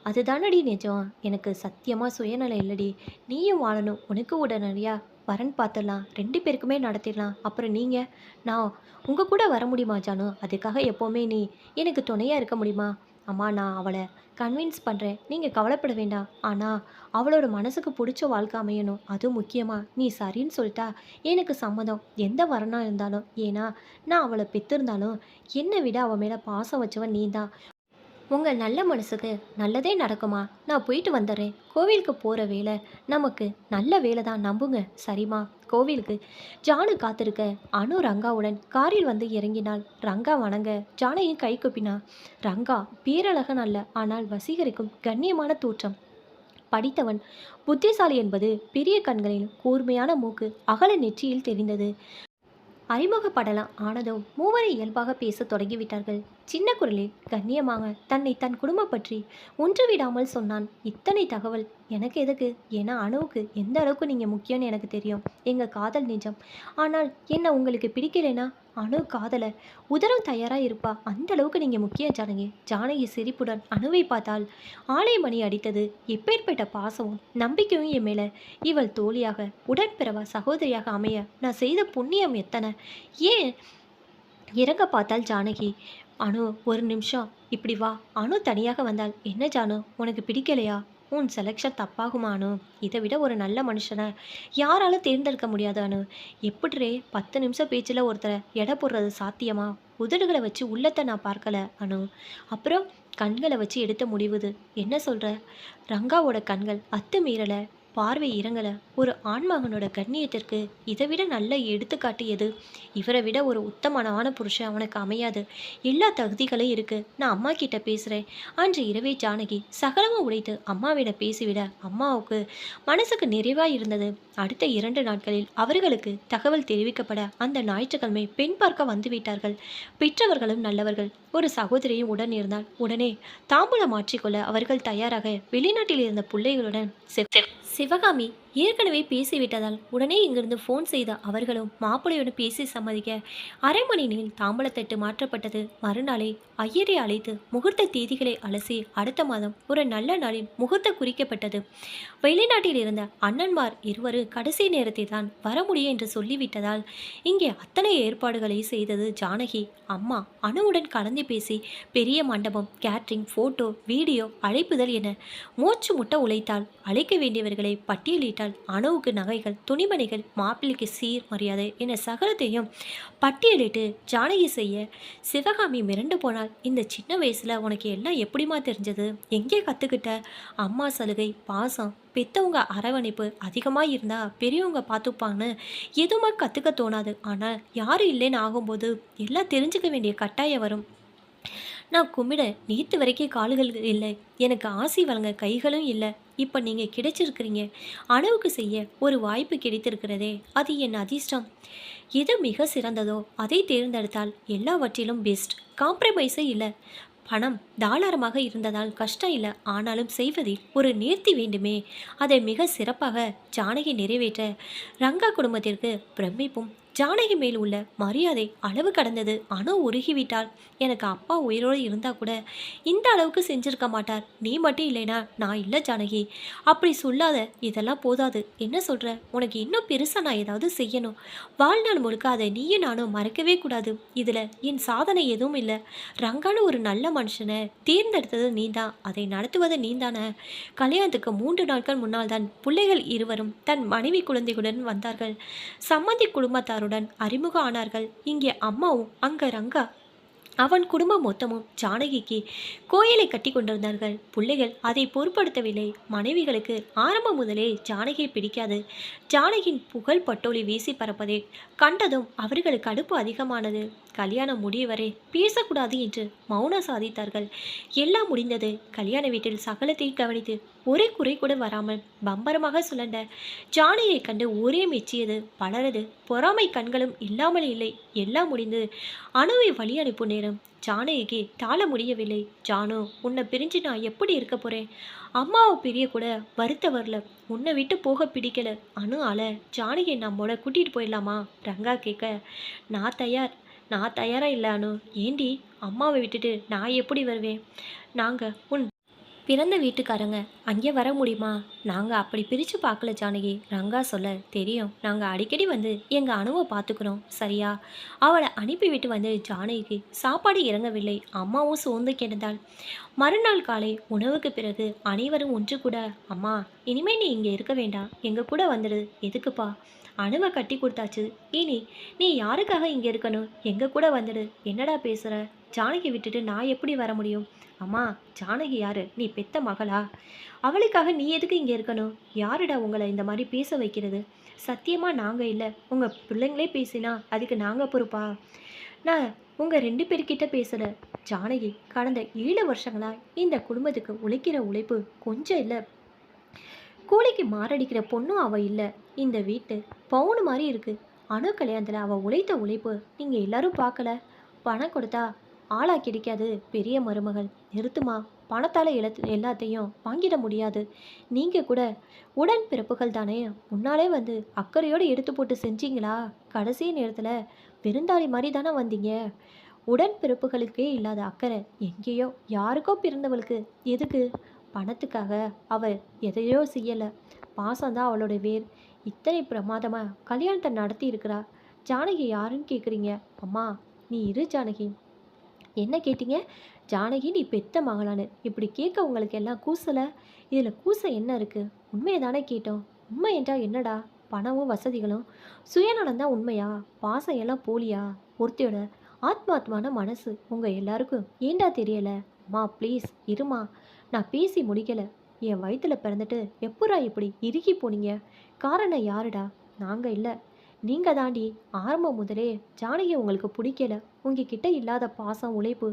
அதுதானடி நிஜம். எனக்கு சத்தியமாக சுயநலம் இல்லடி. நீயும் வாழணும். உனக்கு உடனடியாக வரன் பார்த்துடலாம். 2 பேருக்குமே நடத்திடலாம். அப்புறம் நீங்கள், நான் உங்கள் கூட வர முடியுமா ஜானு? அதுக்காக எப்போவுமே நீ எனக்கு துணையாக இருக்க முடியுமா? அம்மா, நான் அவளை கன்வின்ஸ் பண்ணுறேன். நீங்கள் கவலைப்பட வேண்டாம். ஆனால் அவளோட மனசுக்கு பிடிச்ச வாழ்க்கை அமையணும். அதுவும் முக்கியமாக நீ சரின்னு சொல்லிட்டா எனக்கு சம்மதம். எந்த வரனா இருந்தாலும். ஏன்னா நான் அவளை பெற்றிருந்தாலும் என்னை விட அவள் மேலே பாசம் வச்சவன் நீ தான். உங்கள் நல்ல மனசுக்கு நல்லதே நடக்குமா? நான் போயிட்டு வந்துடுறேன். கோவிலுக்கு போகிற வேலை நமக்கு நல்ல வேலை தான், நம்புங்க. சரிம்மா. கோவிலுக்கு ஜானு காத்திருக்க அனு ரங்காவுடன் காரில் வந்து இறங்கினாள். ரங்கா வணங்க ஜானையும் கை கூப்பினா. ரங்கா பேரழகன் அல்ல, ஆனால் வசீகரிக்கும் கண்ணியமான தோற்றம். படித்தவன், புத்திசாலி என்பது பெரிய கண்களில் கூர்மையான மூக்கு, அகல நெற்றியில் தெரிந்தது. அறிமுகப்படலாம் ஆனதும் மூவரை இயல்பாக பேசத் தொடங்கிவிட்டார்கள். சின்ன குரலில் கண்ணியமாக தன்னை தன் குடும்பம் பற்றி ஒன்று விடாமல் சொன்னான். இத்தனை தகவல் எனக்கு எதுக்கு? ஏன்னா அணுவுக்கு எந்த அளவுக்கு நீங்கள் முக்கியம்னு எனக்கு தெரியும். எங்கள் காதல் நிஜம். ஆனால் என்ன உங்களுக்கு பிடிக்கலைன்னா அணு காதலை உதரம் தயாராக இருப்பா. அந்த அளவுக்கு நீங்கள் முக்கியம் ஜானகி. ஜானகி சிரிப்புடன் அணுவை பார்த்தால் ஆலய மணி அடித்தது. எப்பேற்பட்ட பாசமும் நம்பிக்கையும் என் மேலே. இவள் தோழியாக, உடன்பிறவா, சகோதரியாக அமைய நான் செய்த புண்ணியம் எத்தனை. ஏன் இறங்க பார்த்தால் ஜானகி. அனு, ஒரு நிமிஷம் இப்படி வா. அனு தனியாக வந்தால், என்ன ஜானு, உனக்கு பிடிக்கலையா? உன் செலெக்ஷன் தப்பாகுமா அனு? இதை விட ஒரு நல்ல மனுஷனை யாராலும் தேர்ந்தெடுக்க முடியாது அனு. எப்படிரே 10 நிமிஷம் பேச்சில் ஒருத்தரை எடை போடுறது சாத்தியமா? உதடுகளை வச்சு உள்ளத்தை நான் பார்க்கல அனு. அப்புறம் கண்களை வச்சு எடுத்த முடிவுது. என்ன சொல்கிற? ரங்காவோட கண்கள் அத்துமீறலை, பார்வை இறங்கலை. ஒரு ஆண்மகனோட கண்ணியத்திற்கு இதை விட நல்ல எடுத்துக்காட்டு எது? இவரை விட ஒரு உத்தமனான புருஷன் அவனுக்கு அமையாது. எல்லா தகுதிகளும் இருக்குது. நான் அம்மா கிட்ட பேசுகிறேன். அன்று இரவே ஜானகி சகலமாக உடைத்து அம்மாவிடம் பேசிவிட அம்மாவுக்கு மனசுக்கு நிறைவாக இருந்தது. அடுத்த 2 நாட்களில் அவர்களுக்கு தகவல் தெரிவிக்கப்பட அந்த ஞாயிற்றுக்கிழமை பெண் பார்க்க வந்துவிட்டார்கள். பெற்றவர்களும் நல்லவர்கள். ஒரு சகோதரியும் உடன் இருந்தால் உடனே தாம்பூலம் மாற்றிக்கொள்ள அவர்கள் தயாராக வெளிநாட்டில் இருந்த பிள்ளைகளுடன் சிவகாமி ஏற்கனவே பேசிவிட்டதால் உடனே இங்கிருந்து ஃபோன் செய்த அவர்களும் மாப்பிள்ளையோடு பேசி சம்மதிக்க அரை மணி நேரம் தாம்பலத்தட்டு மாற்றப்பட்டது. மறுநாளே ஐயரை அழைத்து முகூர்த்த தேதிகளை அலசி அடுத்த மாதம் ஒரு நல்ல நாளில் முகூர்த்த குறிக்கப்பட்டது. வெளிநாட்டில் இருந்த அண்ணன்மார் இருவரும் கடைசி நேரத்தை தான் வர முடியும் என்று சொல்லிவிட்டதால் இங்கே அத்தனை ஏற்பாடுகளை செய்தது ஜானகி. அம்மா அணுவுடன் கலந்து பேசி பெரிய மண்டபம், கேட்ரிங், ஃபோட்டோ, வீடியோ, அழைப்புதல் என மூச்சு முட்ட உழைத்தாள். அழைக்க வேண்டியவர்களை பட்டியலிட்டால் அணுவுக்கு நகைகள், துணிமணிகள், மாப்பிள்ளைக்கு சீர் மரியாதை என சகலத்தையும் பட்டியலிட்டு ஜானகி செய்ய சிவகாமி மிரண்டு போனாள். இந்த சின்ன வயசுல உனக்கு எல்லாம் எப்படிமா தெரிஞ்சது? எங்கே கற்றுக்கிட்ட? அம்மா சலுகை, பாசம், பெத்தவங்க அரவணைப்பு அதிகமாக இருந்தால் பெரியவங்க பார்த்துப்பான்னு எதுவுமே கற்றுக்க தோணாது. ஆனால் யாரும் இல்லைன்னு ஆகும்போது எல்லாம் தெரிஞ்சுக்க வேண்டிய கட்டாயம் வரும். நான் கும்பிட நேற்று வரைக்கும் கால்கள் இல்லை, எனக்கு ஆசி வழங்க கைகளும் இல்லை. இப்போ நீங்கள் கிடைச்சிருக்கிறீங்க, அணுவுக்கு செய்ய ஒரு வாய்ப்பு கிடைத்திருக்கிறதே, அது என் அதிர்ஷ்டம். எது மிக சிறந்ததோ அதை தேர்ந்தெடுத்தால் எல்லாவற்றிலும் பெஸ்ட். காம்ப்ரமைஸே இல்லை. பணம் தாராளமாக இருந்ததால் கஷ்டம் இல்லை, ஆனாலும் செய்வதில் ஒரு நேர்த்தி வேண்டுமே. அதை மிக சிறப்பாக ஜானகி நிறைவேற்ற ரங்கா குடும்பத்திற்கு பிரமிப்பும் ஜானகி மேல் உள்ள மரியாதை அளவு கடந்தது. அணு உருகிவிட்டால் எனக்கு அப்பா உயிரோடு இருந்தால் கூட இந்த அளவுக்கு செஞ்சிருக்க மாட்டார். நீ மட்டும் இல்லைனா நான் இல்லை ஜானகி. அப்படி சொல்லாத, இதெல்லாம் போதாது. என்ன சொல்கிற? உனக்கு இன்னும் பெருசாக நான் ஏதாவது செய்யணும். வாழ்நாள் முழுக்க அதை நீயும் நானும் மறக்கவே கூடாது. இதில் என் சாதனை எதுவும் இல்லை. ரங்கான ஒரு நல்ல மனுஷனை தேர்ந்தெடுத்தது நீ தான், அதை நடத்துவது நீ தானே. கல்யாணத்துக்கு 3 நாட்கள் முன்னால் தான் பிள்ளைகள் இருவரும் தன் மனைவி குழந்தைகளுடன் வந்தார்கள். சம்மந்தி குடும்பத்தாருடன் அறிமுகம் ஆனார்கள். இங்கே அம்மாவும் அங்க ரங்கா அவன் குடும்பம் மொத்தமும் ஜானகிக்கு கோயிலை கட்டி கொண்டிருந்தார்கள். பிள்ளைகள் அதை பொருட்படுத்தவில்லை. மனைவிகளுக்கு ஆரம்பம் முதலே ஜானகியை பிடிக்காது. ஜானகியின் புகழ் பட்டோலி வீசி பரப்பதை கண்டதும் அவர்களுக்கு கடுப்பு அதிகமானது. கல்யாணம் முடிய வரை பேசக்கூடாது என்று மௌனம் சாதித்தார்கள். எல்லாம் முடிந்தது. கல்யாண வீட்டில் சகலத்தையும் கவனித்து ஒரே குறை கூட வராமல் பம்பரமாக சுழண்ட ஜானகியை கண்டு ஒரே மெச்சியது பலரது பொறாமை கண்களும் இல்லாமல் இல்லை. எல்லாம் முடிந்து அணுவை வழி அனுப்பும் நேரம் ஜானகிக்கு தாழ முடியவில்லை. ஜானு, உன்னை பிரிஞ்சு நான் எப்படி இருக்க போகிறேன்? அம்மாவை பிரிய கூட வருத்த வரல, உன்னை விட்டு போக பிடிக்கல. அணு ஆள ஜானகியை நம்மோட கூட்டிகிட்டு போயிடலாமா? ரங்கா கேட்க, நான் தயாராக இல்லை அனு. ஏண்டி, அம்மாவை விட்டுட்டு நான் எப்படி வருவேன்? நாங்கள் உன் பிறந்த வீட்டுக்காரங்க, அங்கே வர முடியுமா? நாங்கள் அப்படி பிரித்து பார்க்கல ஜானகி. ரங்கா சொல்ல, தெரியும், நாங்கள் அடிக்கடி வந்து எங்கள் அணுவை பார்த்துக்கிறோம், சரியா? அவளை அனுப்பிவிட்டு வந்து ஜானகிக்கு சாப்பாடு இறங்கவில்லை. அம்மாவும் சோர்ந்து கிடந்தாள். மறுநாள் காலை உணவுக்கு பிறகு அனைவரும் ஒன்று கூட, அம்மா, இனிமே நீ இங்கே இருக்க வேண்டாம், எங்கள் கூட வந்துடு. எதுக்குப்பா? அணுவை கட்டி கொடுத்தாச்சு, இனி நீ யாருக்காக இங்கே இருக்கணும்? எங்கள் கூட வந்துடு. என்னடா பேசுகிற? ஜானகி விட்டுட்டு நான் எப்படி வர முடியும்? அம்மா, ஜானகி யாரு? நீ பெத்த மகளா? அவளுக்காக நீ எதுக்கு இங்கே இருக்கணும்? யாருடா உங்களை இந்த மாதிரி பேச வைக்கிறது? சத்தியமாக நாங்கள் இல்லை, உங்கள் பிள்ளைங்களே பேசினா அதுக்கு நாங்கள் பொறுப்பா? நான் உங்கள் 2 பேர்கிட்ட பேசலை. ஜானகி கடந்த 7 வருஷங்களா இந்த குடும்பத்துக்கு உழைக்கிற உழைப்பு கொஞ்சம் இல்லை. கூலிக்கு மாரடிக்கிற பொண்ணும் அவள் இல்லை. இந்த வீட்டு பவுனு மாதிரி இருக்குது. அணு கல்யாணத்தில் அவள் உழைத்த உழைப்பு நீங்கள் எல்லாரும் பார்க்கல. பணம் கொடுத்தா ஆளா கிடைக்காது பெரிய மருமகள். நிறுத்துமா, பணத்தால் எல்லாத்தையும் வாங்கிட முடியாது. நீங்கள் கூட உடன் பிறப்புகள் தானே, முன்னாலே வந்து அக்கறையோடு எடுத்து போட்டு செஞ்சீங்களா? கடைசி நேரத்தில் விருந்தாளி மாதிரி தானே வந்தீங்க. உடன் பிறப்புகளுக்கே இல்லாத அக்கறை எங்கேயோ யாருக்கோ பிறந்தவளுக்கு எதுக்கு? பணத்துக்காக அவள் எதையோ செய்யலை. பாசம்தான் அவளோட வேர். இத்தனை பிரமாதமாக கல்யாணத்தை நடத்தி இருக்கிறா. ஜானகி யாருன்னு கேட்குறீங்க? அம்மா, நீ இரு ஜானகி. என்ன கேட்டீங்க? ஜானகி நீ பெத்த மகளான்னு இப்படி கேட்க உங்களுக்கு எல்லாம் கூசலை? இதில் கூச என்ன இருக்குது? உண்மையை தானே கேட்டோம். உண்மை என்றால் என்னடா? பணமும் வசதிகளும் சுயநலம் தான் உண்மையா? பாசம் எல்லாம் போலியா? ஒருத்தியோட ஆத்மாத்மான மனசு உங்கள் எல்லாருக்கும் ஏண்டா தெரியலை? அம்மா ப்ளீஸ் இருமா, நான் பேசி முடிக்கலை. என் வயிற்றுல பிறந்துட்டு எப்படா இப்படி இறுகி போனீங்க? காரணம் யாருடா? நாங்கள் இல்லை, நீங்கள் தாண்டி. ஆரம்பம் முதலே ஜானகி உங்களுக்கு பிடிக்கல. உங்ககிட்ட இல்லாத பாசம், உழைப்பு,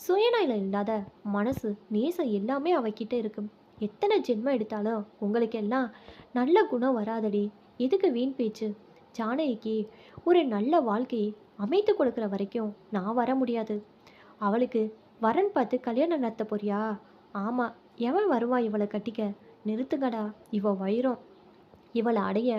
சுயநலம் இல்லாத மனசு, நேசம் எல்லாமே அவகிட்ட இருக்கு. எத்தனை ஜென்மம் எடுத்தாலும் உங்களுக்கு எல்லாம் நல்ல குணம் வராதடி. எதுக்கு வீண் பேச்சு? ஜானகிக்கு ஒரு நல்ல வாழ்க்கையை அமைத்து கொடுக்குற வரைக்கும் நான் வர முடியாது. அவளுக்கு வரன் பார்த்து கல்யாணம் நடத்த போறியா? ஆமாம், எவன் வருவான் இவளை கட்டிக்க? நிறுத்துங்கடா, இவ வைரம். இவளை அடைய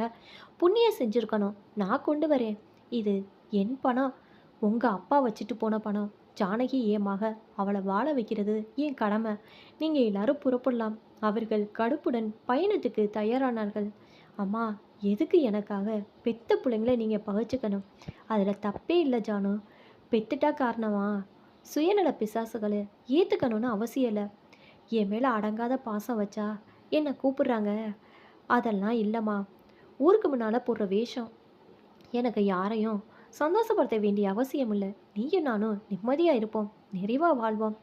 புண்ணியம் செஞ்சுருக்கணும். நான் கொண்டு வரேன். இது என் பணம். உங்கள் அப்பா வச்சுட்டு போன பணம். ஜானகி என் மக. அவளை வாழ வைக்கிறது என் கடமை. நீங்கள் எல்லாரும் புறப்படலாம். அவர்கள் கடுப்புடன் பயணத்துக்கு தயாரானார்கள். அம்மா, எதுக்கு எனக்காக பெத்த பிள்ளைங்கள நீங்கள் பகைச்சிக்கணும்? அதில் தப்பே இல்லை ஜானு. பெத்துட்டா காரணமா? சுயநல பிசாசுகளை ஏற்றுக்கணும்னு அவசியம் இல்லை. என் மேலே அடங்காத பாசம் வச்சா என்னை கூப்பிடுறாங்க. அதெல்லாம் இல்லைம்மா. ஊருக்கு முன்னால் போடுற வேஷம். எனக்கு யாரையும் சந்தோஷப்படுத்த வேண்டிய அவசியம் இல்லை. நீயும் நானும் நிம்மதியாக இருப்போம், நிறைவாக வாழ்வோம்.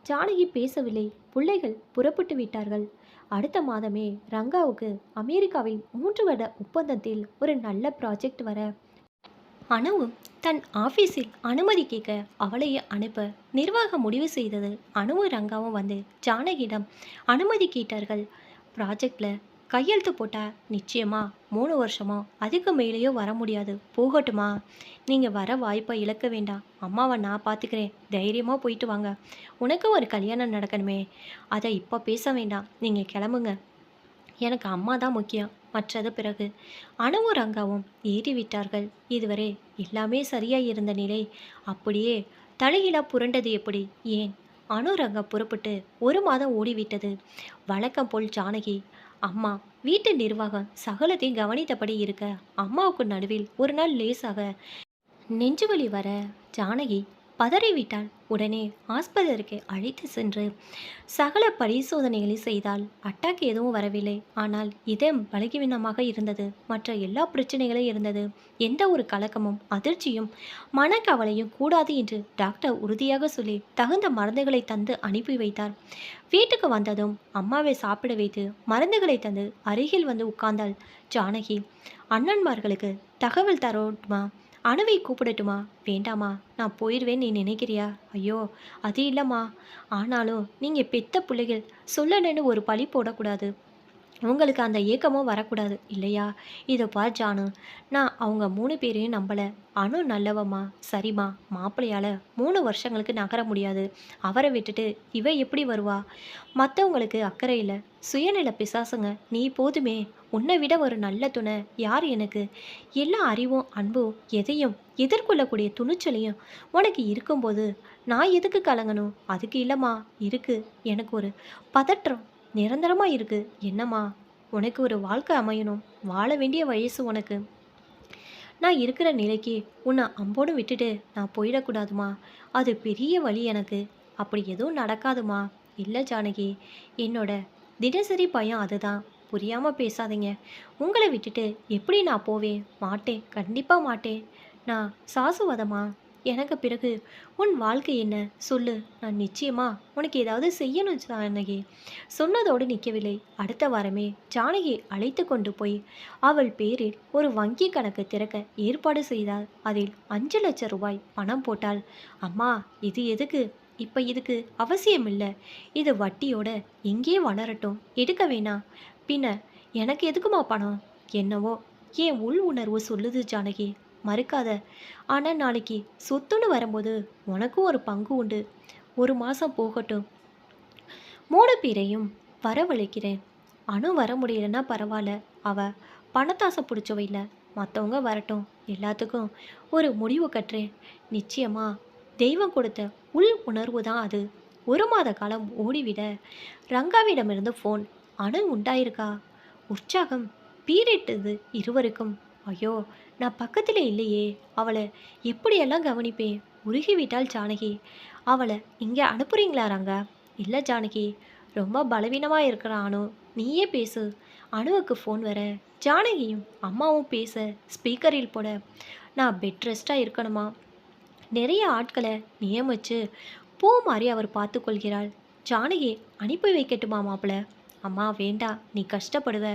ஜானகி பேசவில்லை. பிள்ளைகள் புறப்பட்டு விட்டார்கள். அடுத்த மாதமே ரங்காவுக்கு அமெரிக்காவில் 3 வருட ஒப்பந்தத்தில் ஒரு நல்ல ப்ராஜெக்ட் வர அனுவும் தன் ஆஃபீஸில் அனுமதி கேட்க அவளையே அனுப்ப நிர்வாகம் முடிவு செய்தது. அனுவும் ரங்காவும் வந்து ஜானகியிடம் அனுமதி கேட்டார்கள். ப்ராஜெக்டில் கையெழுத்து போட்டால் நிச்சயமா 3 வருஷமோ அதுக்கு மேலேயோ வர முடியாது. போகட்டுமா? நீங்கள் வர வாய்ப்பை இழக்க வேண்டாம். அம்மாவை நான் பார்த்துக்கிறேன். தைரியமாக போயிட்டு வாங்க. உனக்கு ஒரு கல்யாணம் நடக்கணுமே, அதை இப்போ பேச வேண்டாம். நீங்கள் கிளம்புங்க. எனக்கு அம்மா தான் முக்கியம். மற்றது பிறகு. அணுவும் ரங்காவும் ஏறிவிட்டார்கள். இதுவரை எல்லாமே சரியாக இருந்த நிலை அப்படியே தலைகீழா புரண்டது எப்படி? ஏன்? அணு ரங்கா புறப்பட்டு 1 மாதம் ஓடிவிட்டது. வழக்கம் போல் ஜானகி அம்மா வீட்டு நிர்வாகம் சகலத்தையும் கவனித்தபடி இருக்க, அம்மாவுக்கு நடுவில் ஒரு நாள் லேசாக நெஞ்சுவலி வர ஜானகி பதறிவிட்டாள். உடனே ஆஸ்பத்திரிக்கு அழைத்து சென்று சகல பரிசோதனைகளை செய்தால் அட்டாக் எதுவும் வரவில்லை. ஆனால் இதயம் பலகீனமாக இருந்தது. மற்ற எல்லா பிரச்சனைகளும் இருந்தது. எந்த ஒரு கலக்கமும் அதிர்ச்சியும் மனக்கவலையும் கூடாது என்று டாக்டர் உறுதியாக சொல்லி தகுந்த மருந்துகளை தந்து அனுப்பி வைத்தார். வீட்டுக்கு வந்ததும் அம்மாவை சாப்பிட வைத்து மருந்துகளை தந்து அருகில் வந்து உட்கார்ந்தாள் ஜானகி. அண்ணன்மார்களுக்கு தகவல் தரட்டுமா? அணுவை கூப்பிடட்டுமா? வேண்டாமா, நான் போயிடுவேன் நீ நினைக்கிறியா? ஐயோ, அது இல்லைம்மா. ஆனாலும் நீங்கள் பெத்த பிள்ளைகள் சொல்லணுன்னு ஒரு பழி போடக்கூடாது. உங்களுக்கு அந்த ஏக்கமும் வரக்கூடாது இல்லையா? இதை பார் ஜானு, நான் அவங்க 3 பேரையும் நம்பலை. அணு நல்லவம்மா. சரிம்மா, மாப்பிள்ளையால் 3 வருஷங்களுக்கு நகர முடியாது. அவரை விட்டுட்டு இவ எப்படி வருவா? மற்றவங்களுக்கு அக்கறை இல்லை. சுயநல பிசாசுங்க. நீ போதுமே. உன்னை விட ஒரு நல்ல துணை யார் எனக்கு? எல்லா அறிவும் அன்பும் எதையும் எதிர்கொள்ளக்கூடிய துணிச்சலையும் உனக்கு இருக்கும்போது நான் எதுக்கு கலங்கணும்? அதுக்கு இல்லைம்மா. இருக்கு, எனக்கு ஒரு பதற்றம் நிரந்தரமாக இருக்கு. என்னம்மா? உனக்கு ஒரு வாழ்க்கை அமையணும். வாழ வேண்டிய வயசு உனக்கு. நான் இருக்கிற நிலைக்கு உன்னை அம்போடு விட்டுட்டு நான் போயிடக்கூடாதுமா. அது பெரிய வழி எனக்கு. அப்படி எதுவும் நடக்காதுமா. இல்லை ஜானகி, என்னோட தினசரி பயம் அதுதான். புரியாமல் பேசாதீங்க. உங்களை விட்டுட்டு எப்படி நான் போவேன்? மாட்டேன், கண்டிப்பாக மாட்டேன். நான் சாசுவதமா? எனக்கு பிறகு உன் வாழ்க்கை என்ன சொல்லு. நான் நிச்சயமா உனக்கு ஏதாவது செய்யணும் ஜானகி. சொன்னதோடு நிற்கவில்லை. அடுத்த வாரமே ஜானகி அழைத்து கொண்டு போய் அவள் பேரில் ஒரு வங்கி கணக்கு திறக்க ஏற்பாடு செய்தாள். அதில் 5 லட்சம் ரூபாய் பணம் போட்டாள். அம்மா, இது எதுக்கு? இப்போ இதுக்கு அவசியம் இல்லை. இது வட்டியோட எங்கே வளரட்டும். எடுக்க வேணாம். பின்ன எனக்கு எதுக்குமா பணம்? என்னவோ என் உள் உணர்வு சொல்லுது ஜானகி. மறுக்காத. ஆனால் நாளைக்கு சொத்துன்னு வரும்போது உனக்கும் ஒரு பங்கு உண்டு. 1 மாதம் போகட்டும். 3 பேரையும் வரவழைக்கிறேன். அணு வர முடியலன்னா பரவாயில்ல. அவ பணத்தாசை பிடிச்சவ இல்லை. மற்றவங்க வரட்டும். எல்லாத்துக்கும் ஒரு முடிவு கட்டுறேன். நிச்சயமா தெய்வம் கொடுத்த உள் உணர்வு தான் அது. 1 மாத காலம் ஓடிவிட ரங்காவிடமிருந்து ஃபோன். அணு உண்டாயிருக்கா? உற்சாகம் பீரிட்டது இருவருக்கும். ஐயோ, நான் பக்கத்தில் இல்லையே. அவளை எப்படியெல்லாம் கவனிப்பேன்? உருகிவிட்டாள் ஜானகி. அவளை இங்கே அனுப்புறீங்களா ரங்கா? இல்லை ஜானகி, ரொம்ப பலவீனமாக இருக்கிறான் அணு. நீயே பேசு. அணுவுக்கு ஃபோன் வர ஜானகியும் அம்மாவும் பேச ஸ்பீக்கரில் போட, நான் பெட் ரெஸ்ட்டாக இருக்கணுமா? நிறைய ஆட்களை நியமித்து பூ மாதிரி அவர் பார்த்து கொள்கிறாள். ஜானகி அனுப்பி வைக்கட்டுமா மாப்பிள்ள? அம்மா வேண்டாம், நீ கஷ்டப்படுவ.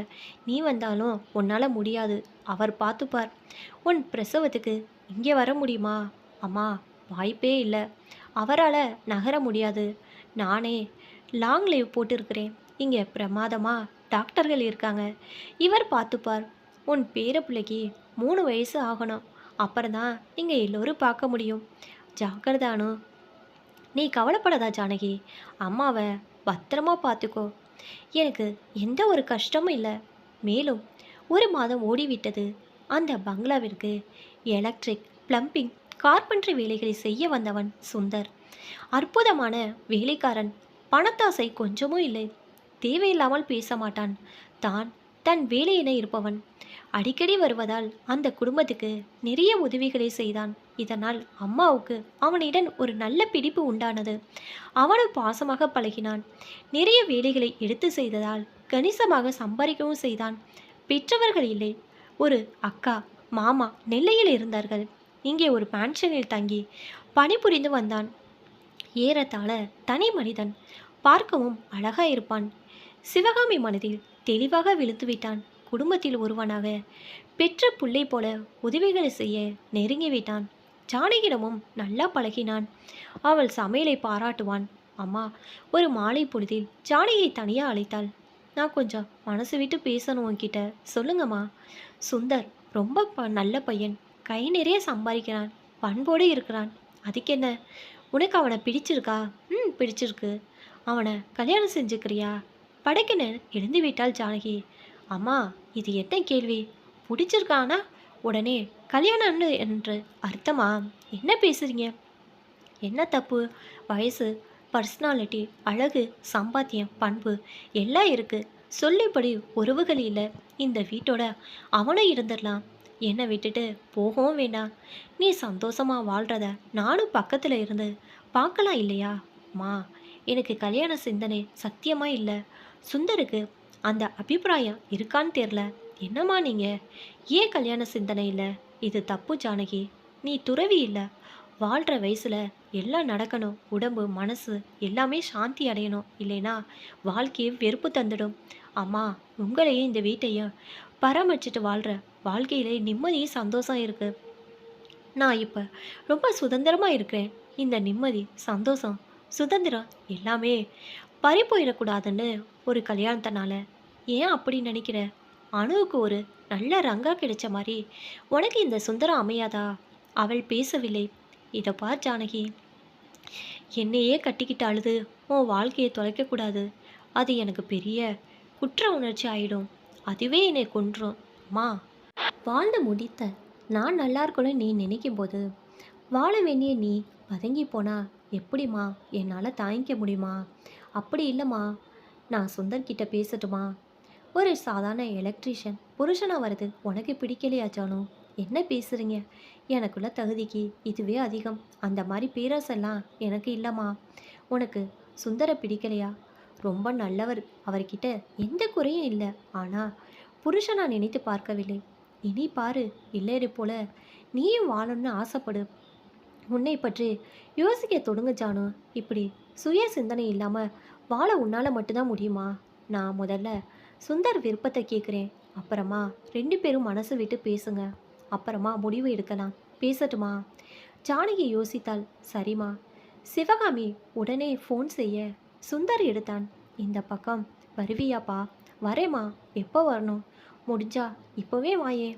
நீ வந்தாலும் உன்னால் முடியாது. அவர் பார்த்துப்பார். உன் பிரசவத்துக்கு இங்கே வர முடியுமா? அம்மா, வாய்ப்பே இல்லை. அவரால் நகர முடியாது. நானே லாங் லீவ் போட்டிருக்கிறேன். இங்கே பிரமாதமாக டாக்டர்கள் இருக்காங்க. இவர் பார்த்துப்பார். உன் பேர பிள்ளைக்கு 3 வயசு ஆகணும். அப்புறம்தான் நீங்கள் எல்லோரும் பார்க்க முடியும். ஜாக்கிரதானு. நீ கவலைப்படாதா ஜானகி. அம்மாவை பத்திரமா பார்த்துக்கோ. எனக்கு எந்த ஒரு கஷ்டமும் இல்லை. மேலும் ஒரு மாதம் ஓடிவிட்டது. அந்த பங்களாவிற்கு எலக்ட்ரிக், பிளம்பிங், கார்பென்ட்ரி வேலைகளை செய்ய வந்தவன் சுந்தர். அற்புதமான வேலைக்காரன். பணத்தாசை கொஞ்சமும் இல்லை. தேவையில்லாமல் பேச மாட்டான். தான் தன் வேலையென இருப்பவன். அடிக்கடி வருவதால் அந்த குடும்பத்துக்கு நிறைய உதவிகளை செய்தான். இதனால் அம்மாவுக்கு அவனிடம் ஒரு நல்ல பிடிப்பு உண்டானது. அவனும் பாசமாக பழகினான். நிறைய வேலைகளை எடுத்து செய்ததால் கணிசமாக சம்பாதிக்கவும் செய்தான். பெற்றவர்கள் இல்லை. ஒரு அக்கா, மாமா நெல்லையில் இருந்தார்கள். இங்கே ஒரு மேன்ஷனில் தங்கி பணிபுரிந்து வந்தான். ஏறத்தாழ தனி மனிதன். பார்க்கவும் அழகாயிருப்பான். சிவகாமி மனதில் தெளிவாக விழுந்துவிட்டான். குடும்பத்தில் ஒருவனாக பெற்ற புள்ளை போல உதவிகளை செய்ய நெருங்கிவிட்டான். ஜானகியிடமும் நல்லா பழகினான். அவள் சமையலை பாராட்டுவான். அம்மா ஒரு மாலை பொழுதில் ஜானகியை தனியாக அழைத்தாள். நான் கொஞ்சம் மனசு விட்டு பேசணும் உன்கிட்ட. சொல்லுங்கம்மா. சுந்தர் ரொம்ப நல்ல பையன். கை நிறைய சம்பாதிக்கிறான். பண்போடு இருக்கிறான். அதுக்கென்ன? உனக்கு அவனை பிடிச்சிருக்கா? பிடிச்சிருக்கு. அவனை கல்யாணம் செஞ்சுக்கிறியா? படக்கென எழுந்து விட்டாள் ஜானகி. அம்மா இது என்ன கேள்வி? பிடிச்சிருக்கானா உடனே கல்யாணம்னு என்று அர்த்தமா? என்ன பேசுறீங்க? என்ன தப்பு? வயசு, பர்சனாலிட்டி, அழகு, சம்பாத்தியம், பண்பு எல்லாம் இருக்குது. சொல்லிப்படி உறவுகள் இல்லை. இந்த வீட்டோட அவனும் இருந்துடலாம். என்னை விட்டுட்டு போகவும் வேண்டாம். நீ சந்தோஷமாக வாழ்கிறத நானும் பக்கத்தில் இருந்து பார்க்கலாம் இல்லையா? மா எனக்கு கல்யாண சிந்தனை சத்தியமாக இல்லை. சுந்தருக்கு அந்த அபிப்பிராயம் இருக்கான்னு தெரில. என்னம்மா நீங்கள்? ஏன் கல்யாண சிந்தனை இல்லை? இது தப்பு ஜானகி. நீ துறவி இல்லை. வாழ்கிற வயசில் எல்லாம் நடக்கணும். உடம்பு, மனசு எல்லாமே சாந்தி அடையணும். இல்லைனா வாழ்க்கையை வெறுப்பு தந்துடும். அம்மா உங்களையும் இந்த வீட்டையும் பராமரிச்சுட்டு வாழ்கிற வாழ்க்கையிலே நிம்மதியும் சந்தோஷம் இருக்குது. நான் இப்போ ரொம்ப சுதந்திரமாக இருக்கிறேன். இந்த நிம்மதி, சந்தோஷம், சுதந்திரம் எல்லாமே பறி போயிடக்கூடாதுன்னு ஒரு கல்யாணத்தினால. ஏன் அப்படி நினைக்கிற? அணுவுக்கு ஒரு நல்ல ரங்கா கிடைச்ச மாதிரி உனக்கு இந்த சுந்தரம் அமையாதா? அவள் பேசவில்லை. இதை பார் ஜானகி, என்னையே கட்டிக்கிட்டு அழுது உன் வாழ்க்கையை தொலைக்கக்கூடாது. அது எனக்கு பெரிய குற்ற உணர்ச்சி ஆயிடும். அதுவே என்னை கொன்றும். அம்மா வாழ்ந்து முடித்த நான் நல்லா இருக்கணும்னு நீ நினைக்கும் போது வாழ வேண்டிய நீ பதுங்கி போனா எப்படிம்மா என்னால் தாங்கிக்க முடியுமா? அப்படி இல்லைம்மா. நான் சுந்தர்கிட்ட பேசட்டுமா? ஒரு சாதாரண எலக்ட்ரீஷியன் புருஷனாக வருது உனக்கு பிடிக்கலையா ஜானு? என்ன பேசுகிறீங்க? எனக்குள்ள தகுதிக்கு இதுவே அதிகம். அந்த மாதிரி பேராசெல்லாம் எனக்கு இல்லைம்மா. உனக்கு சுந்தரை பிடிக்கலையா? ரொம்ப நல்லவர். அவர்கிட்ட எந்த குறையும் இல்லை. ஆனால் புருஷனா நினைத்து பார்க்கவில்லை. இனி பாரு, இல்லையது போல நீயும் வாழணும்னு ஆசைப்படு. உன்னை பற்றி யோசிக்க தொடுங்க ஜானு. இப்படி சுய சிந்தனை இல்லாமல் வாழ உன்னால் மட்டும்தான் முடியுமா? நான் முதல்ல சுந்தர் விருப்பத்தை கேட்குறேன். அப்புறமா 2 பேரும் மனசு விட்டு பேசுங்க. அப்புறமா முடிவு எடுக்கலாம். பேசட்டுமா? ஜானகி யோசித்தாள். சரிம்மா. சிவகாமி உடனே ஃபோன் செய்ய சுந்தர் எடுத்தான். இந்த பக்கம் வருவியாப்பா? வரேம்மா. எப்போ வரணும்? முடிஞ்சா இப்போவே வாயே.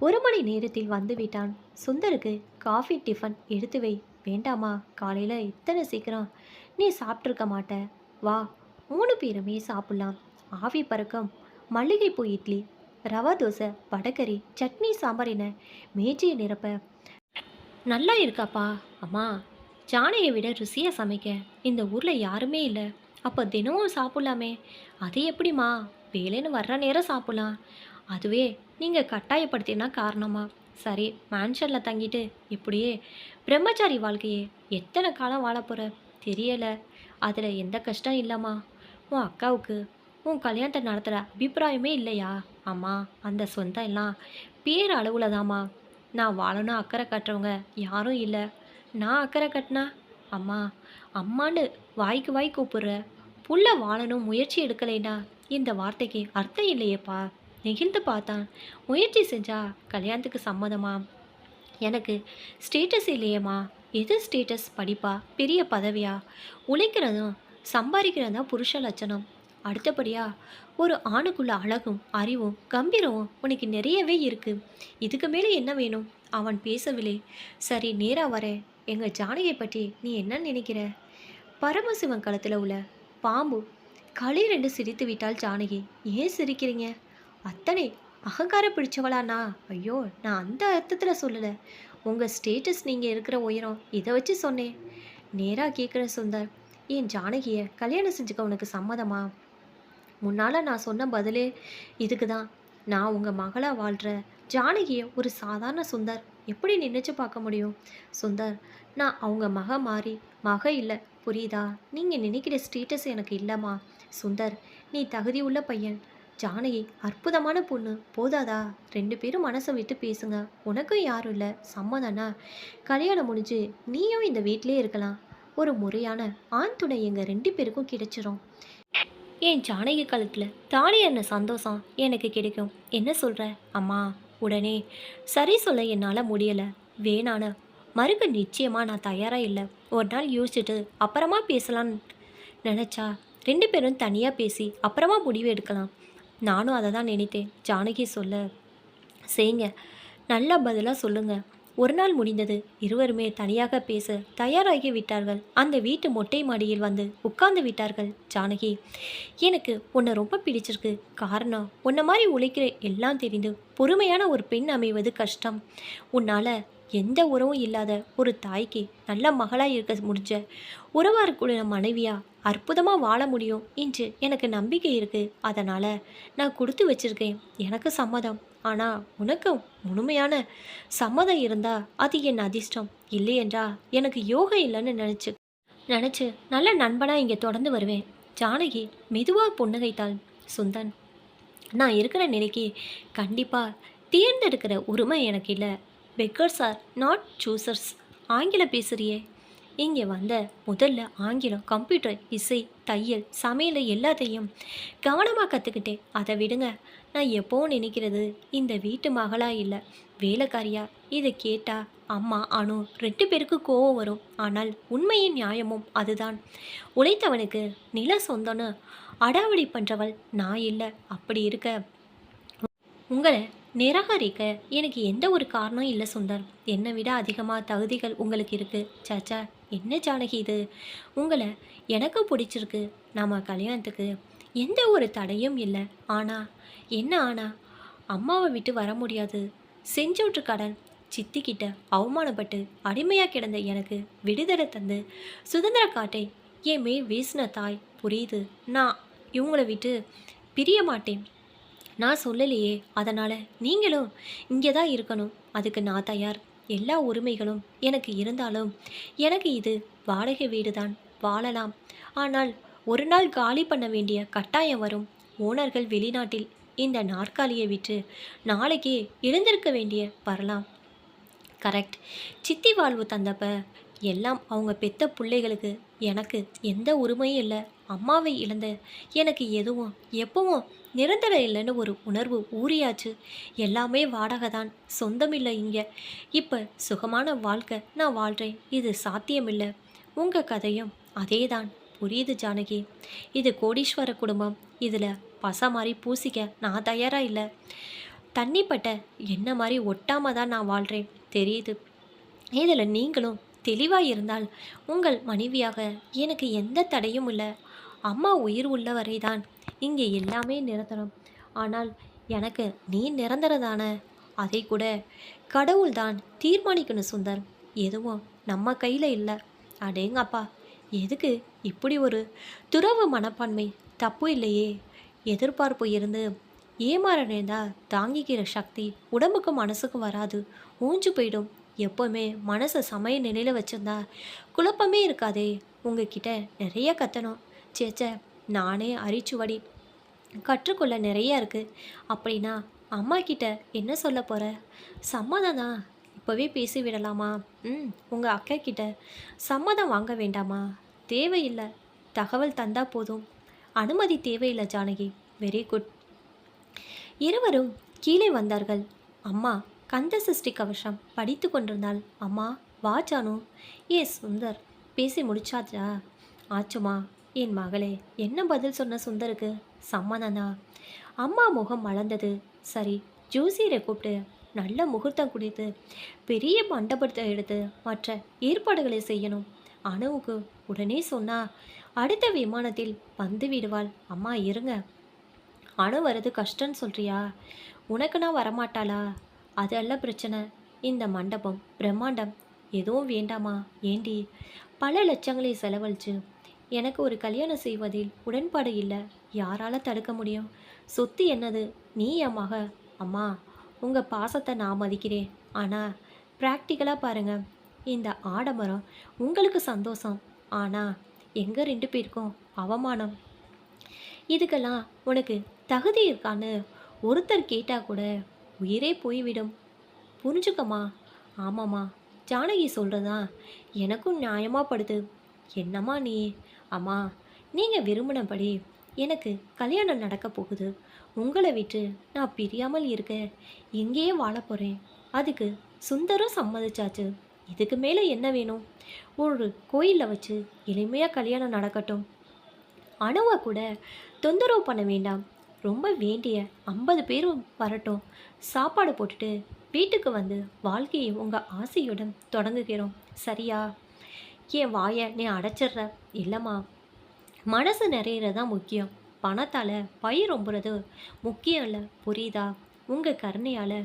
1 மணி நேரத்தில் வந்து விட்டான். சுந்தருக்கு காஃபி, டிஃபன் எடுத்து வை. வேண்டாமா, காலையில் இத்தனை சீக்கிரம் நீ சாப்பிட்ருக்க மாட்ட. வா 3 பேருமே சாப்பிட்லாம். ஆவி பறக்கம் மல்லிகைப்பூ இட்லி, ரவா தோசை, வடகறி, சட்னி, சாம்பார் என மேஜையை நிரப்ப. நல்லா இருக்காப்பா. அம்மா ஜானையை விட ருசியாக சமைக்க இந்த ஊரில் யாருமே இல்லை. அப்போ தினமும் சாப்பிட்லாமே. அது எப்படிம்மா? வேலைன்னு வர்ற நேரம் சாப்பிட்லாம். அதுவே நீங்கள் கட்டாயப்படுத்தினா காரணமா? சரி, மேன்ஷனில் தங்கிட்டு இப்படியே பிரம்மச்சாரி வாழ்க்கையே எத்தனை காலம் வாழ போகிற தெரியலை. அதில் எந்த கஷ்டம் இல்லைம்மா. உன் அக்காவுக்கு உன் கல்யாணத்தை நடத்துகிற அபிப்பிராயமே இல்லையா? அம்மா அந்த சொந்தம் எல்லாம் பேர் அளவில் தாம்மா. நான் வாழணும் அக்கறை கட்டுறவங்க யாரும் இல்லை. நான் அக்கறை கட்டினா அம்மா அம்மான்னு வாய்க்கு வாய் கூப்பிடுற புள்ள வாழணும் முயற்சி எடுக்கலைன்னா இந்த வார்த்தைக்கு அர்த்தம் இல்லையேப்பா. நெகிழ்ந்து பார்த்தான். முயற்சி செஞ்சா கல்யாணத்துக்கு சம்மதமா? எனக்கு ஸ்டேட்டஸ் இல்லையேம்மா. எது ஸ்டேட்டஸ்? படிப்பா, பெரிய பதவியா? உழைக்கிறதும் சம்பாதிக்கிறதும் தான் புருஷ லட்சணம். அடுத்தபடியா ஒரு ஆணுக்குள்ள அழகும் அறிவும் கம்பீரமும் உனக்கு நிறையவே இருக்குது. இதுக்கு மேலே என்ன வேணும்? அவன் பேசவில்லை. சரி, நேராக வரேன். எங்கள் ஜானகியை பற்றி நீ என்ன நினைக்கிற? பரமசிவன் களத்தில் உள்ள பாம்பு களி 2 சிரித்து விட்டாள் ஜானகி. ஏன் சிரிக்கிறீங்க? அத்தனை அகங்காரம் பிடிச்சவளாண்ணா? ஐயோ, நான் அந்த அர்த்தத்தில் சொல்லலை. உங்கள் ஸ்டேட்டஸ், நீங்கள் இருக்கிற உயரம், இதை வச்சு சொன்னேன். நேராக கேட்குற சுந்தர், என் ஜானகியை கல்யாணம் செஞ்சுக்க உனக்கு சம்மதமா? முன்னால் நான் சொன்ன பதிலே இதுக்கு தான். நான் உங்கள் மகளாக வாழ்கிற ஜானகியை ஒரு சாதாரண சுந்தர் எப்படி நினைச்சு பார்க்க முடியும்? சுந்தர், நான் அவங்க மக இல்லை, புரியுதா? நீங்கள் நினைக்கிற ஸ்டேட்டஸ் எனக்கு இல்லைம்மா. சுந்தர், நீ தகுதி உள்ள பையன். ஜானகி அற்புதமான பொண்ணு, போதாதா? 2 பேரும் மனசை விட்டு பேசுங்க. உனக்கும் யாரும் இல்லை, சம்மதம்னா கல்யாணம் முடிஞ்சு நீயும் இந்த வீட்டிலே இருக்கலாம். ஒரு முறையான ஆண் துணை எங்கள் 2 பேருக்கும் கிடைச்சிரும். என் ஜானகி கழுத்தில் தாலி என்ன சந்தோஷம் எனக்கு கிடைக்கும். என்ன சொல்கிற அம்மா? உடனே சரி சொல்ல என்னால் முடியலை. வேணான்னு மறுக்க நிச்சயமாக நான் தயாராக இல்லை. ஒரு நாள் யோசிச்சுட்டு அப்புறமா பேசலான்னு நினச்சா 2 பேரும் தனியாக பேசி அப்புறமா முடிவு எடுக்கலாம். நானும் அதை தான் நினைத்தேன். ஜானகி சொல்ல, செய்யுங்க, நல்ல பதிலாக சொல்லுங்கள். ஒரு நாள் முடிந்தது. இருவருமே தனியாக பேச தயாராகி விட்டார்கள். அந்த வீட்டு மொட்டை மாடியில் வந்து உட்கார்ந்து விட்டார்கள். ஜானகி, எனக்கு உன்னை ரொம்ப பிடிச்சிருக்கு. காரணம், உன்னை மாதிரி உழைக்கிற எல்லாம் தெரிந்து பொறுமையான ஒரு பெண் அமைவது கஷ்டம். உன்னால் எந்த உறவும் இல்லாத ஒரு தாய்க்கு நல்ல மகளாக இருக்க முடிஞ்ச, உறவாக இருக்கிற மனைவியா அற்புதமாக வாழ முடியும் என்று எனக்கு நம்பிக்கை இருக்குது. அதனால் நான் கொடுத்து வச்சிருக்கேன். எனக்கு சம்மதம். ஆனால் உனக்கு முழுமையான சம்மதம் இருந்தால் அது என் அதிர்ஷ்டம். இல்லையென்றா எனக்கு யோகம் இல்லைன்னு நினச்சி நல்ல நண்பனாக இங்கே தொடர்ந்து வருவேன். ஜானகி மெதுவாக புன்னகைத்தாள். சுந்தன், நான் இருக்கிற நிலைக்கு கண்டிப்பாக தேர்ந்தெடுக்கிற உரிமை எனக்கு இல்லை. Beggars are not choosers. ஆங்கிலம் பேசுகிறியே? இங்கே வந்த முதல்ல ஆங்கிலம், கம்ப்யூட்டர், இசை, தையல், சமையல் எல்லாத்தையும் கவனமாக கற்றுக்கிட்டேன். அதை விடுங்க. நான் எப்போவும் நினைக்கிறது, இந்த வீட்டு மகளா இல்லை, வேலைக்காரியா. இதை கேட்டால் அம்மா அனு 2 பேருக்கு கோவம் வரும். ஆனால் உண்மையின் நியாயமும் அதுதான். உழைத்தவனுக்கு நில சொந்தம்னு அடாவடி பண்ணுறவள் நான் இல்லை. அப்படி இருக்க உங்களை நிராகரிக்க எனக்கு எந்த ஒரு காரணம் இல்லை சுந்தர். என்னை விட அதிகமாக தகுதிகள் உங்களுக்கு இருக்குது. சாச்சா, என்ன ஜானகி இது? உங்களை எனக்கு பிடிச்சிருக்கு. நம்ம கல்யாணத்துக்கு எந்த ஒரு தடையும் இல்லை. ஆனால் அம்மாவை விட்டு வர முடியாது. செஞ்சோற்று கடன் சித்திக்கிட்ட அவமானப்பட்டு அடிமையாக கிடந்த எனக்கு விடுதலை தந்து சுதந்திர காட்டை என் மே வீசின தாய். புரியுது, நான் இவங்கள விட்டு பிரிய மாட்டேன். நான் சொல்லலையே, அதனால் நீங்களும் இங்கே தான் இருக்கணும். அதுக்கு நான் தயார். எல்லா உரிமைகளும் எனக்கு இருந்தாலும் எனக்கு இது வாடகை வீடு தான். வாழலாம். ஆனால் ஒரு நாள் காலி பண்ண வேண்டிய கட்டாயம் வரும். ஓனர்கள் வெளிநாட்டில் இந்த நாற்காலியை விற்று நாளைக்கே எழுந்திருக்க வேண்டிய வரலாம். கரெக்ட். சித்தி வாழ்வு தந்தப்ப எல்லாம் அவங்க பெத்த பிள்ளைகளுக்கு. எனக்கு எந்த உரிமையும் இல்லை. அம்மாவை இழந்த எனக்கு எதுவும் எப்பவும் நிரந்தரம் இல்லைன்னு ஒரு உணர்வு ஊறியாச்சு. எல்லாமே வாடகை தான், சொந்தமில்லை இங்கே. இப்போ சுகமான வாழ்க்கை நான் வாழ்கிறேன். இது சாத்தியமில்லை. உங்கள் கதையும் அதே தான். புரியுது ஜானகி. இது கோடீஸ்வர குடும்பம். இதில் பசை மாதிரி பூசிக்க நான் தயாராக இல்லை. தண்ணிப்பட்ட என்ன மாதிரி ஒட்டாமல் தான் நான் வாழ்கிறேன். தெரியுது. இதில் நீங்களும் தெளிவாக இருந்தால் உங்கள் மனைவியாக எனக்கு எந்த தடையும் இல்லை. அம்மா உயிர் உள்ள வரை தான் இங்கே எல்லாமே நிரந்தரம். ஆனால் எனக்கு நீ நிரந்தரதான, அதை கூட கடவுள் தான் தீர்மானிக்கணும் சுந்தர். எதுவும் நம்ம கையில் இல்லை. அடேங்கப்பா, எதுக்கு இப்படி ஒரு துறவு மனப்பான்மை? தப்பு இல்லையே. எதிர்பார்ப்பு இருந்து ஏமாற நேர்ந்தா தாங்கிக்கிற சக்தி உடம்புக்கும் மனசுக்கும் வராது, ஊஞ்சு போயிடும். எப்போவுமே மனசை சமய நிலையில் வச்சுருந்தா குழப்பமே இருக்காதே. உங்ககிட்ட நிறைய கற்றணும். சேச்சே, நானே அரிச்சுவடி கற்றுக்கொள்ள நிறைய இருக்குது. அப்படின்னா அம்மா கிட்ட என்ன சொல்ல போகிற? சம்மதம் தான், இப்போவே பேசி விடலாமா? உங்கள் அக்கா கிட்ட சம்மதம் வாங்க வேண்டாமா? தேவையில்லை, தகவல் தந்தா போதும். அனுமதி தேவையில்லை ஜானகி. Very good. இருவரும் கீழே வந்தார்கள். அம்மா கந்த சஷ்டி கவசம் படித்து கொண்டிருந்தாள். அம்மா வா ஜானு. ஏ சுந்தர், பேசி முடிச்சாச்சா? ஆச்சுமா. என் மகளே, என்ன பதில் சொன்ன சுந்தருக்கு? சம்மதனா? அம்மா முகம் மலர்ந்தது. சரி, ஜோசியரை கூப்பிட்டு நல்ல முகூர்த்தம் குடித்து பெரிய மண்டபத்தை எடுத்து மற்ற ஏற்பாடுகளை செய்யணும். அணுவுக்கு உடனே சொன்னா அடுத்த விமானத்தில் வந்து விடுவாள். அம்மா இருங்க. அணு வர்றது கஷ்டம்னு சொல்றியா? உனக்குன்னா வரமாட்டாளா? அதல்ல பிரச்சனை. இந்த மண்டபம் பிரம்மாண்டம் எதுவும் வேண்டாமா? ஏண்டி, பல லட்சங்களை செலவழிச்சு எனக்கு ஒரு கல்யாணம் செய்வதில் உடன்பாடு இல்லை. யாரால தடுக்க முடியும்? சொத்து என்னது? நீ என் மக. அம்மா, உங்கள் பாசத்தை நான் மதிக்கிறேன். ஆனால் ப்ராக்டிக்கலாக பாருங்க. இந்த ஆடம்பரம் உங்களுக்கு சந்தோஷம். ஆனால் எங்கள் ரெண்டு பேருக்கும் அவமானம். இதுக்கெல்லாம் உனக்கு தகுதி இருக்கான்னு ஒருத்தர் கேட்டால் கூட உயிரே போய்விடும். புரிஞ்சுக்கம்மா. ஆமாம்மா, ஜானகி சொல்கிறதா எனக்கும் நியாயமாக படுது. என்னம்மா நீ? அம்மா, நீங்கள் விரும்பினபடி எனக்கு கல்யாணம் நடக்க போகுது. உங்களை விட்டு நான் பிரியாமல் இருக்க இங்கேயே வாழ போகிறேன். அதுக்கு சுந்தரம் சம்மதிச்சாச்சு. இதுக்கு மேலே என்ன வேணும்? ஒரு கோயிலில் வச்சு எளிமையாக கல்யாணம் நடக்கட்டும். அணுவை கூட தொந்தரவு பண்ண வேண்டாம். ரொம்ப வேண்டிய 50 பேரும் வரட்டும். சாப்பாடு போட்டுட்டு வீட்டுக்கு வந்து வாழ்க்கையை உங்கள் ஆசையுடன் தொடங்குகிறோம். சரியா? என் வாயை நீ அடைச்சிட்ற. இல்லைம்மா, மனசு நிறையிறதான் முக்கியம். பணத்தால் பயிர் ரொம்புறது முக்கியம் இல்லை. புரியுதா? உங்கள் கருணையால்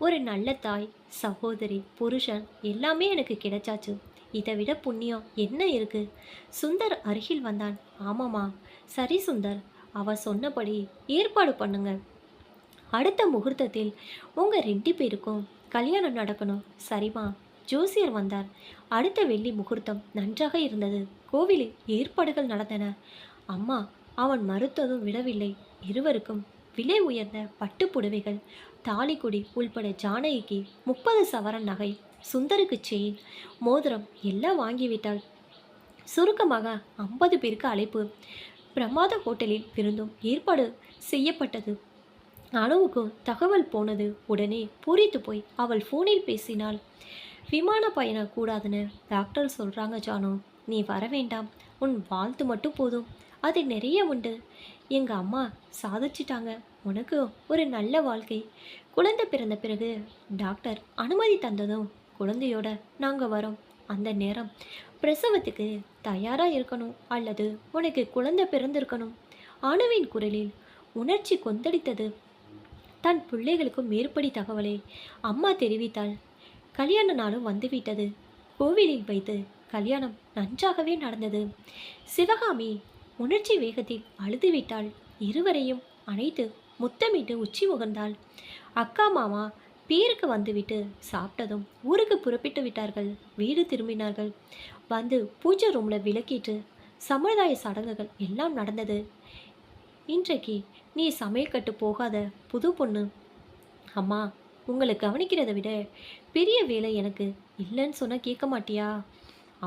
ஒரு நல்ல தாய், சகோதரி, புருஷன் எல்லாமே எனக்கு கிடைச்சாச்சு. இதை விட புண்ணியம் என்ன இருக்கு? சுந்தர் அருகில் வந்தான். ஆமாம்மா. சரி சுந்தர், அவ சொன்னபடி ஏற்பாடு பண்ணுங்க. அடுத்த முகூர்த்தத்தில் உங்கள் 2 பேருக்கும் கல்யாணம் நடக்கணும். சரிம்மா. ஜோசியர் வந்தார். அடுத்த வெள்ளி முகூர்த்தம் நன்றாக இருந்தது. கோவிலில் ஏற்பாடுகள் நடந்தன. அம்மா அவன் மறுத்ததும் விடவில்லை. இருவருக்கும் விலை உயர்ந்த பட்டு புடவைகள், தாலிக்குடி உள்பட ஜானகிக்கு 30 சவரன் நகை, சுந்தருக்கு செயின், மோதிரம் எல்லாம் வாங்கிவிட்டாள். சுருக்கமாக 50 பேருக்கு அழைப்பு. பிரமாத ஹோட்டலில் விருந்தும் ஏற்பாடு செய்யப்பட்டது. அணுவுக்கும் தகவல் போனது. உடனே பூரித்து போய் அவள் ஃபோனில் பேசினாள். விமான பயணம் கூடாதுன்னு டாக்டர் சொல்கிறாங்க ஜானு. நீ வர வேண்டாம். உன் வாழ்த்து மட்டும் போதும். அது நிறைய உண்டு. எங்கள் அம்மா சாதிச்சிட்டாங்க. உனக்கு ஒரு நல்ல வாழ்க்கை. குழந்தை பிறந்த பிறகு டாக்டர் அனுமதி தந்ததும் குழந்தையோட நாங்கள் வரோம். அந்த நேரம் பிரசவத்துக்கு தயாராக இருக்கணும், அல்லது உனக்கு குழந்தை பிறந்திருக்கணும். அணுவின் குரலில் உணர்ச்சி கொந்தளித்தது. தன் பிள்ளைகளுக்கும் மேற்படி தகவலை அம்மா தெரிவித்தாள். கல்யாண நாளும் வந்துவிட்டது. கோவிலில் வைத்து கல்யாணம் நன்றாகவே நடந்தது. சிவகாமி உணர்ச்சி வேகத்தில் அழுதுவிட்டாள். இருவரையும் அணைத்து முத்தமிட்டு உச்சி முகர்ந்தாள். அக்கா மாமா பேருக்கு வந்துவிட்டு சாப்பிட்டதும் ஊருக்கு புறப்பட்டு விட்டார்கள். வீடு திரும்பினார்கள். வந்து பூஜை ரூமில் விளக்கிட்டு சம்பிரதாய சடங்குகள் எல்லாம் நடந்தது. இன்றைக்கு நீ சமையல் கட்டு போகாத புது பொண்ணு. அம்மா, உங்களை கவனிக்கிறத விட பெரிய வேலை எனக்கு இல்லைன்னு சொன்னால் கேட்க மாட்டியா?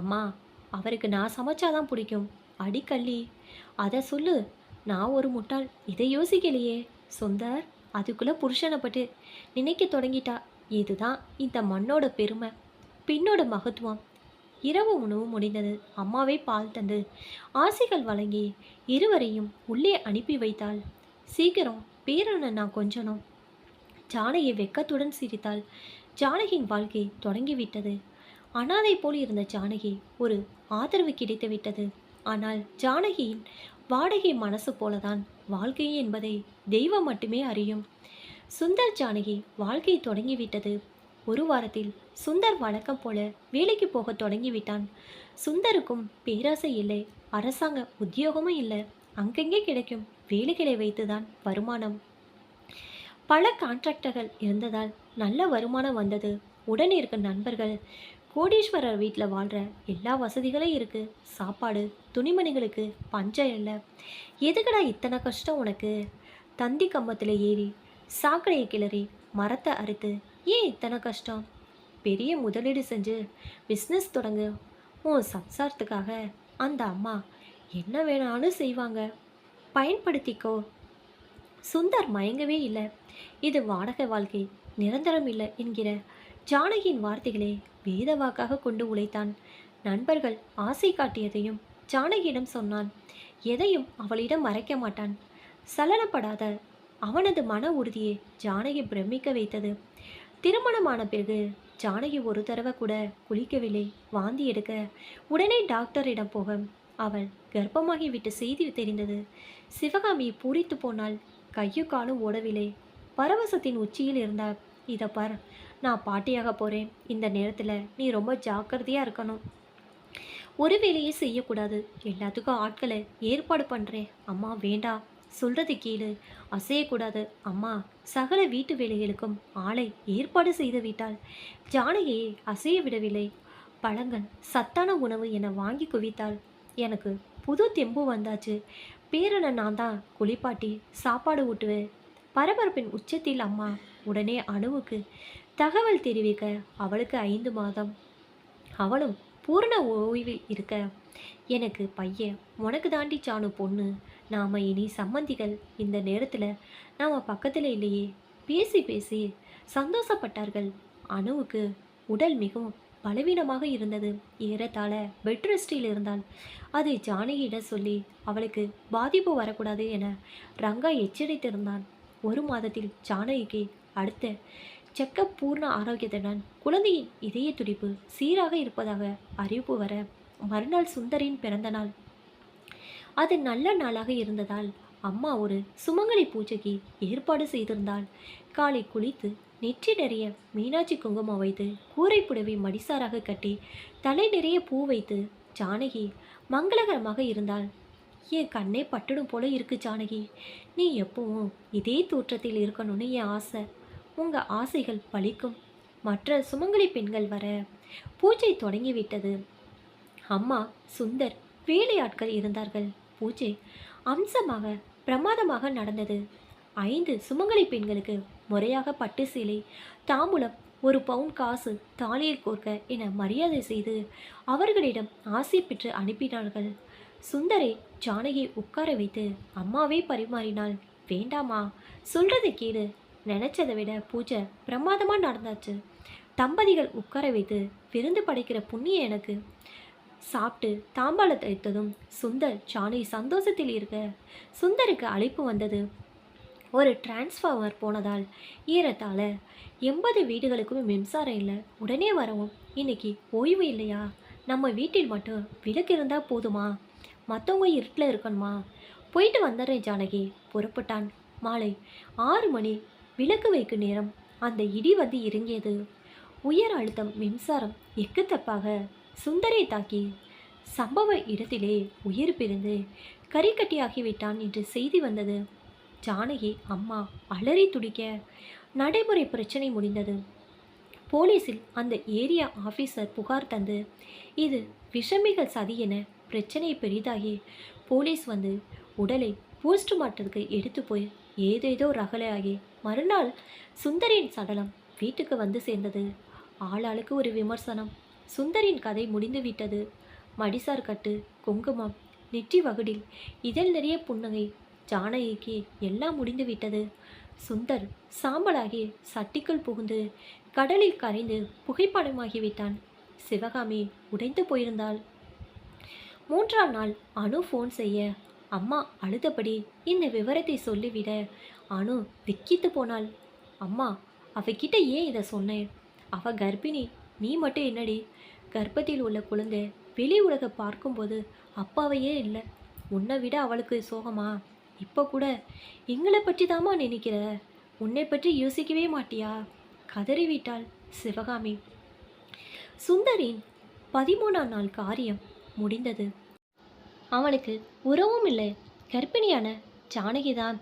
அம்மா, அவருக்கு நான் சமைச்சாதான் பிடிக்கும். அடிக்கல்லி. அதை சொல்லு. நான் ஒரு முட்டாள், இதை யோசிக்கலையே. சுந்தர் அதுக்குள்ளே புருஷனை பட்டு நினைக்க தொடங்கிட்டா. இதுதான் இந்த மண்ணோட பெருமை, பெண்ணோட மகத்துவம். இரவு உணவு முடிந்தது. அம்மாவை பால் தந்து ஆசைகள் வழங்கி இருவரையும் உள்ளே அனுப்பி வைத்தாள். சீக்கிரம் பேரனை நான் கொஞ்சணும். ஜானகி வெக்கத்துடன் சிரித்தாள். ஜானகியின் வாழ்க்கை தொடங்கிவிட்டது. அனாதை போல் இருந்த ஜானகி ஒரு ஆதரவு கிடைத்து விட்டது. ஆனால் ஜானகியின் வாடகை மனசு போலதான் வாழ்க்கை என்பதை தெய்வம் மட்டுமே அறியும். சுந்தர் ஜானகி வாழ்க்கை தொடங்கிவிட்டது. ஒரு வாரத்தில் சுந்தர் வழக்கம் போல வேலைக்கு போக தொடங்கிவிட்டான். சுந்தருக்கும் பேராசை இல்லை. அரசாங்க உத்தியோகமும் இல்லை. அங்கங்கே கிடைக்கும் வேலைகளை வைத்துதான் வருமானம். பல கான்ட்ராக்டர்கள் இருந்ததால் நல்ல வருமானம் வந்தது. உடன் இருக்க நண்பர்கள் கோடீஸ்வரர் வீட்டில் வாழ்கிற எல்லா வசதிகளும் இருக்குது. சாப்பாடு துணிமணிகளுக்கு பஞ்சம் இல்லை. எதுக்கடா இத்தனை கஷ்டம் உனக்கு? தந்தி கம்பத்தில் ஏறி சாக்கடையை கிளறி மரத்தை அறுத்து ஏன் இத்தனை கஷ்டம்? பெரிய முதலீடு செஞ்சு பிஸ்னஸ் தொடங்கு. உன் சம்சாரத்துக்காக அந்த அம்மா என்ன வேணாலும் செய்வாங்க. பயன்படுத்திக்கோ. சுந்தர் மயங்கவே இல்லை. இது வாடகை வாழ்க்கை, நிரந்தரம் இல்லை என்கிற ஜானகியின் வார்த்தைகளை வேத வாக்காக கொண்டு உழைத்தான். நண்பர்கள் ஆசை காட்டியதையும் ஜானகியிடம் சொன்னான். எதையும் அவளிடம் மறைக்க மாட்டான். சலனப்படாத அவனது மன உறுதியை ஜானகி பிரமிக்க வைத்தது. திருமணமான பிறகு ஜானகி ஒரு தடவை கூட குளிக்கவில்லை. வாந்தி எடுக்க உடனே டாக்டரிடம் போக அவள் கர்ப்பமாகி விட்டு செய்தி தெரிந்தது. சிவகாமி பூரித்து போனாள். கையும் காலும் ஓடவில்லை. பரவசத்தின் உச்சியில் இருந்தார். இதை பார், நான் பாட்டியாக போகிறேன். இந்த நேரத்தில் நீ ரொம்ப ஜாக்கிரதையாக இருக்கணும். ஒரு வேலையை செய்யக்கூடாது. எல்லாத்துக்கும் ஆட்களை ஏற்பாடு பண்ணுறேன். அம்மா வேண்டாம், சொல்றது கேளு. அசையக்கூடாது. அம்மா சகல வீட்டு வேலைகளுக்கும் ஆளை ஏற்பாடு செய்து விட்டாள். ஜானகியை அசைய விடவில்லை. பழங்கள், சத்தான உணவு என வாங்கி குவித்தாள். எனக்கு புது தெம்பு வந்தாச்சு. பேரனை நான் தான் குளிப்பாட்டி சாப்பாடு ஊட்டுவேன். பரபரப்பின் உச்சத்தில் அம்மா உடனே அணுவுக்கு தகவல் தெரிவிக்க அவளுக்கு 5 மாதம். அவளும் பூரண ஓய்வில் இருக்க, எனக்கு பையன், உனக்கு தாண்டி சாணு பொண்ணு. நாம் இனி சம்மந்திகள். இந்த நேரத்தில் நாம் பக்கத்தில் இல்லையே. பேசி பேசி சந்தோஷப்பட்டார்கள். அணுவுக்கு உடல் மிகவும் பலவீனமாக இருந்தது. ஏறத்தாழ பெட் ரெஸ்டில் இருந்தால் அதை ஜானகியிடம் சொல்லி அவளுக்கு பாதிப்பு வரக்கூடாது என ரங்கா எச்சரித்திருந்தான். 1 மாதத்தில் ஜானகிக்கு அடுத்த செக்கப் பூர்ண ஆரோக்கியத்துடன் குழந்தையின் இதய துடிப்பு சீராக இருப்பதாக அறிவிப்பு வர, மறுநாள் சுந்தரின் பிறந்த நாள். அது நல்ல நாளாக இருந்ததால் அம்மா ஒரு சுமங்கலி பூஜைக்கு ஏற்பாடு செய்திருந்தாள். காலை குளித்து நெற்றி நிறைய மீனாட்சி குங்குமம் வைத்து கூரை புடவை மடிசாராக கட்டி தலை நிறைய பூ வைத்து ஜானகி மங்களகரமாக இருந்தாள். என் கண்ணே பட்டுடும் போல இருக்கு ஜானகி. நீ எப்பவும் இதே தோற்றத்தில் இருக்கணும்னு என் ஆசை. உங்கள் ஆசைகள் பலிக்கும். மற்ற சுமங்கலி பெண்கள் வர பூஜை தொடங்கிவிட்டது. அம்மா, சுந்தர், வேலையாட்கள் இருந்தார்கள். பூஜை அம்சமாக பிரமாதமாக நடந்தது. 5 சுமங்கலி பெண்களுக்கு முறையாக பட்டு சேலை, தாம்பூலம், 1 பவுன் காசு தாலியில் கோர்க்க என மரியாதை செய்து அவர்களிடம் ஆசை பெற்று அனுப்பினார்கள். சுந்தரை ஜானகி உட்கார வைத்து அம்மாவே பரிமாறினாள். வேண்டாமா, சொல்றதை கேளு. நினச்சதை விட பூஜை பிரமாதமாக நடந்தாச்சு. தம்பதிகள் உட்கார வைத்து விருந்து படைக்கிற புண்ணியம் எனக்கு. சாப்பிட்டு தாம்பாளத்தை வைத்ததும் சுந்தர் ஜானகி சந்தோஷத்தில் இருக்க, சுந்தருக்கு அழைப்பு வந்தது. ஒரு டிரான்ஸ்ஃபார்மர் போனதால் ஏறத்தாழ 80 வீடுகளுக்கும் மின்சாரம் இல்லை. உடனே வரவும். இன்னைக்கு ஓய்வு இல்லையா? நம்ம வீட்டில் மட்டும் விளக்கு இருந்தால் போதுமா? மற்றவங்க இருட்டில் இருக்கணுமா? போயிட்டு வந்துடுறேன் ஜானகி. புறப்பட்டான். மாலை 6 மணி. விளக்கு வைக்கும் நேரம். அந்த இடி வந்து இறங்கியது. உயர் அழுத்தம் மின்சாரம் எக்குத்தப்பாக சுந்தரை தாக்கி சம்பவ இடத்திலே உயிர் பிரிந்து கரிக்கட்டியாகிவிட்டான் என்று செய்தி வந்தது. ஜானகி அம்மா அலறி துடிக்க நடைமுறை பிரச்சனை முடிந்தது. போலீஸில் அந்த ஏரியா ஆஃபீஸர் புகார் தந்து இது விஷமிகள் சதி என பிரச்சனை பெரிதாகி போலீஸ் வந்து உடலை போஸ்ட்மார்ட்டத்துக்கு எடுத்து போய் ஏதேதோ ரகலையாகி மறுநாள் சுந்தரின் சடலம் வீட்டுக்கு வந்து சேர்ந்தது. ஆளாளுக்கு ஒரு விமர்சனம். சுந்தரின் கதை முடிந்து விட்டது. மடிசார் கட்டு, குங்குமம், நெற்றி வகுடில் இதழ் நிறைய புன்னகை. ஜானகிக்கு எல்லாம் முடிந்து விட்டது. சுந்தர் சாம்பலாகி சட்டிக்குள் புகுந்து கடலில் கரைந்து புகைப்படமாகிவிட்டான். சிவகாமி உடைந்து போயிருந்தாள். 3ஆம் நாள் அனு ஃபோன் செய்ய அம்மா அழுதபடி இந்த விவரத்தை சொல்லிவிட அனு திக்கித்து போனாள். அம்மா, அவகிட்ட ஏன் இதை சொன்னேன்? அவ கர்ப்பிணி. நீ மட்டும் என்னடி? கர்ப்பத்தில் உள்ள குழந்தை வெளி உலக பார்க்கும்போது அப்பாவையே இல்லை. உன்னை விட அவளுக்கு சோகமா? இப்போ கூட எங்களை பற்றி தாமா நினைக்கிற? உன்னை பற்றி யோசிக்கவே மாட்டியா? கதறிவிட்டாள் சிவகாமி. சுந்தரின் 13ஆம் நாள் காரியம் முடிந்தது. அவளுக்கு உறவும் இல்லை. கர்ப்பிணியான ஜானகிதான்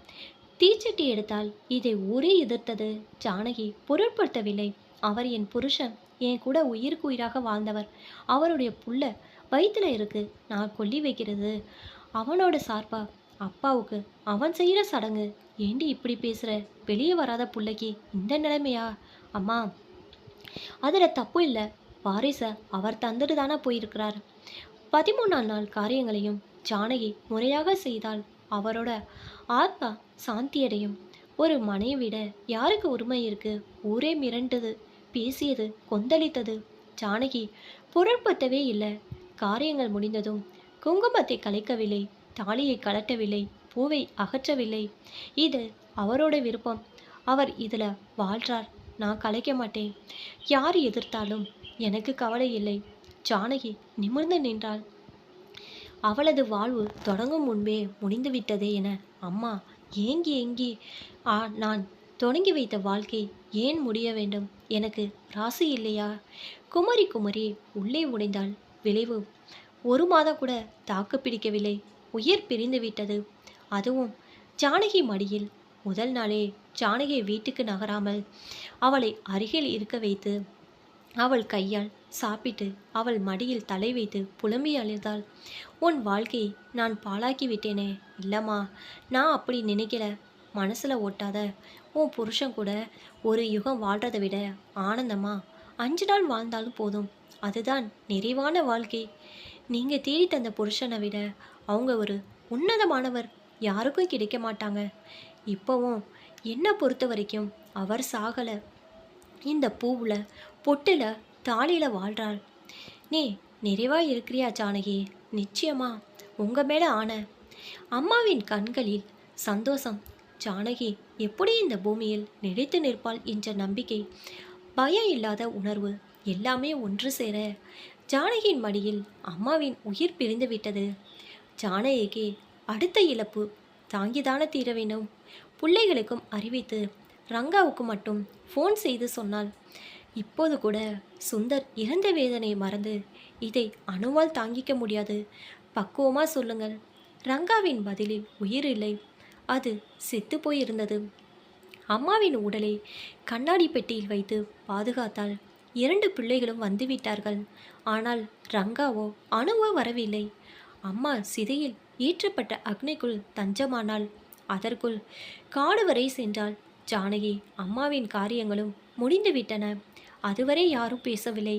தீச்சட்டி எடுத்தால் இதை ஊரே எதிர்த்தது. ஜானகி பொருட்படுத்தவில்லை. அவர் என் புருஷன், என் கூட உயிருக்கு உயிராக வாழ்ந்தவர். அவருடைய புள்ள வயிற்றுல இருக்கு. நான் கொல்லி வைக்கிறது அவனோட சார்பா? அப்பாவுக்கு அவன் செய்கிற சடங்கு. ஏண்டி இப்படி பேசுகிற? வெளியே வராத புள்ளைக்கு இந்த நிலைமையா? அம்மா, அதில் தப்பு இல்லை. வாரிசை அவர் தந்துட்டு தானே போயிருக்கிறார். 13ஆம் நாள் காரியங்களையும் ஜானகி முறையாக செய்தால் அவரோட ஆத்மா சாந்தியடையும். ஒரு மனைவிட யாருக்கு உரிமை இருக்கு? ஊரே மிரண்டது, பேசியது, கொந்தளித்தது. ஜானகி பொருட்படுத்தவே இல்லை. காரியங்கள் முடிந்ததும் குங்குமத்தை கலைக்கவில்லை, தாலியை கலட்டவில்லை, பூவை அகற்றவில்லை. இது அவரோட விருப்பம். அவர் இதில் வாழ்றார். நான் கலைக்க மாட்டேன். யார் எதிர்த்தாலும் எனக்கு கவலை இல்லை. ஜானகி நிமிர்ந்து நின்றாள். அவளது வாழ்வு தொடங்கும் முன்பே முடிந்துவிட்டதே என அம்மா ஏங்கி ஏங்கி நான் தொடங்கி வைத்த வாழ்க்கை ஏன் முடிய வேண்டும்? எனக்கு ராசி இல்லையா? குமரி குமரி உள்ளே உடைந்தால் விளைவு ஒரு மாதம் கூட தாக்கு பிடிக்கவில்லை. உயிர் பிரிந்து விட்டது. அதுவும் ஜானகி மடியில். முதல் நாளே ஜானகியை வீட்டுக்கு நகராமல் அவளை அருகில் இருக்க வைத்து அவள் கையால் சாப்பிட்டு அவள் மடியில் தலை வைத்து புலம்பி அழுதாள். உன் வாழ்க்கையை நான் பாழாக்கி விட்டேனே. இல்லைம்மா, நான் அப்படி நினைக்கல. மனசில் ஓட்டாத. உன் புருஷன் கூட ஒரு யுகம் வாழ்கிறத விட ஆனந்தமா 5 நாள் வாழ்ந்தாலும் போதும். அதுதான் நிறைவான வாழ்க்கை. நீங்கள் தேடி தந்த புருஷனை விட அவங்க ஒரு உன்னதமானவர் யாருக்கும் கிடைக்க மாட்டாங்க. இப்போவும் என்னை பொறுத்த வரைக்கும் அவர் சாகலை. இந்த பூவில் பொட்டில் தாலியில் வாழ்கிறாள். நீ நிறைவா இருக்கிறியா ஜானகி? நிச்சயமா உங்கள் மேலே ஆன. அம்மாவின் கண்களில் சந்தோஷம். ஜானகி எப்படி இந்த பூமியில் நிலைத்து நிற்பாள் என்ற நம்பிக்கை, பயம் இல்லாத உணர்வு எல்லாமே ஒன்று சேர ஜானகியின் மடியில் அம்மாவின் உயிர் பிரிந்து விட்டது. ஜானகிக்கு அடுத்த இழப்பு தாங்கிதான தீர வேண்டும். பிள்ளைகளுக்கும் அறிவித்து ரங்காவுக்கு மட்டும் ஃபோன் செய்து சொன்னாள். இப்போது கூட சுந்தர் இறந்த வேதனை மறந்து இதை அணுவால் தாங்கிக்க முடியாது. பக்குவமா சொல்லுங்கள். ரங்காவின் பதிலில் உயிர் இல்லை. அது செத்து போயிருந்தது. அம்மாவின் உடலை கண்ணாடி பெட்டியில் வைத்து பாதுகாத்தாள். 2 பிள்ளைகளும் வந்துவிட்டார்கள். ஆனால் ரங்காவோ அணுவோ வரவில்லை. அம்மா சிதையில் ஏற்றப்பட்ட அக்னிக்குள் தஞ்சமானாள். அதற்குள் காடு வரை சென்றாள் ஜானகி. அம்மாவின் காரியங்களும் முடிந்துவிட்டன. அதுவரை யாரும் பேசவில்லை.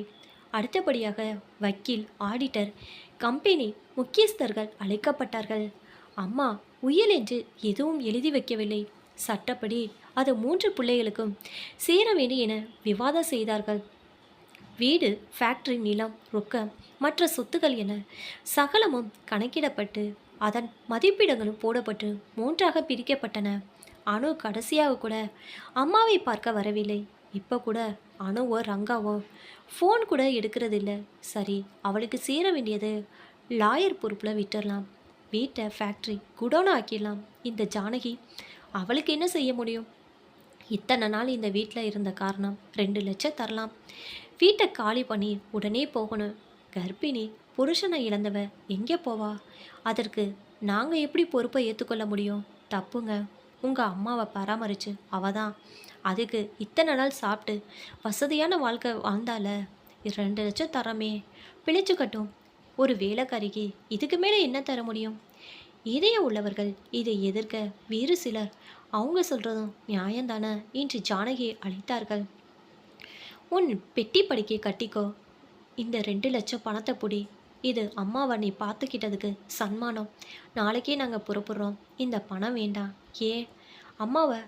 அடுத்தபடியாக வக்கீல், ஆடிட்டர், கம்பெனி முக்கியஸ்தர்கள் அழைக்கப்பட்டார்கள். அம்மா உயில் என்று எதுவும் எழுதி வைக்கவில்லை. சட்டப்படி அது 3 பிள்ளைகளுக்கும் சேர வேண்டும் என விவாதம் செய்தார்கள். வீடு, ஃபேக்டரி, நிலம், ரொக்கம், மற்ற சொத்துக்கள் என சகலமும் கணக்கிடப்பட்டு அதன் மதிப்பீடுகளும் போடப்பட்டு 3ஆக பிரிக்கப்பட்டன. அணு கடைசியாக கூட அம்மாவை பார்க்க வரவில்லை. இப்போ கூட அணுவோ ரங்காவோ ஃபோன் கூட எடுக்கிறதில்ல. சரி, அவளுக்கு சேர வேண்டியது லாயர் பொறுப்பில் விட்டுடலாம். வீட்டை ஃபேக்ட்ரி குடோனா ஆக்கிடலாம். இந்த ஜானகி அவளுக்கு என்ன செய்ய முடியும்? இத்தனை நாள் இந்த வீட்டில் இருந்த காரணம் 2 லட்சம் தரலாம். வீட்டை காலி பண்ணி உடனே போகணும். கர்ப்பிணி, புருஷனை இழந்தவ எங்கே போவா? அதற்கு நாங்கள் எப்படி பொறுப்பை ஏற்றுக்கொள்ள முடியும்? தப்புங்க. உங்கள் அம்மாவை பராமரித்து அவ தான். அதுக்கு இத்தனை நாள் சாப்பிட்டு வசதியான வாழ்க்கை வாழ்ந்தால. 2 லட்சம் தரமே, பிழைச்சுக்கட்டும். ஒரு வேலைக்காரிக்கு இதுக்கு மேலே என்ன தர முடியும்? இதயம் உள்ளவர்கள் இதை எதிர்க்க வேறு சிலர் அவங்க சொல்கிறதும் நியாயந்தானே என்று ஜானகியை அழைத்தார்கள். உன் பெட்டி படிக்கை கட்டிக்கோ. இந்த 2 லட்சம் பணத்தை பொடி. இது அம்மாவை நீ பார்த்துக்கிட்டதுக்கு சன்மானம். நாளைக்கே நாங்கள் புறப்படுறோம். இந்த பணம் வேண்டாம். ஏன்? அம்மாவை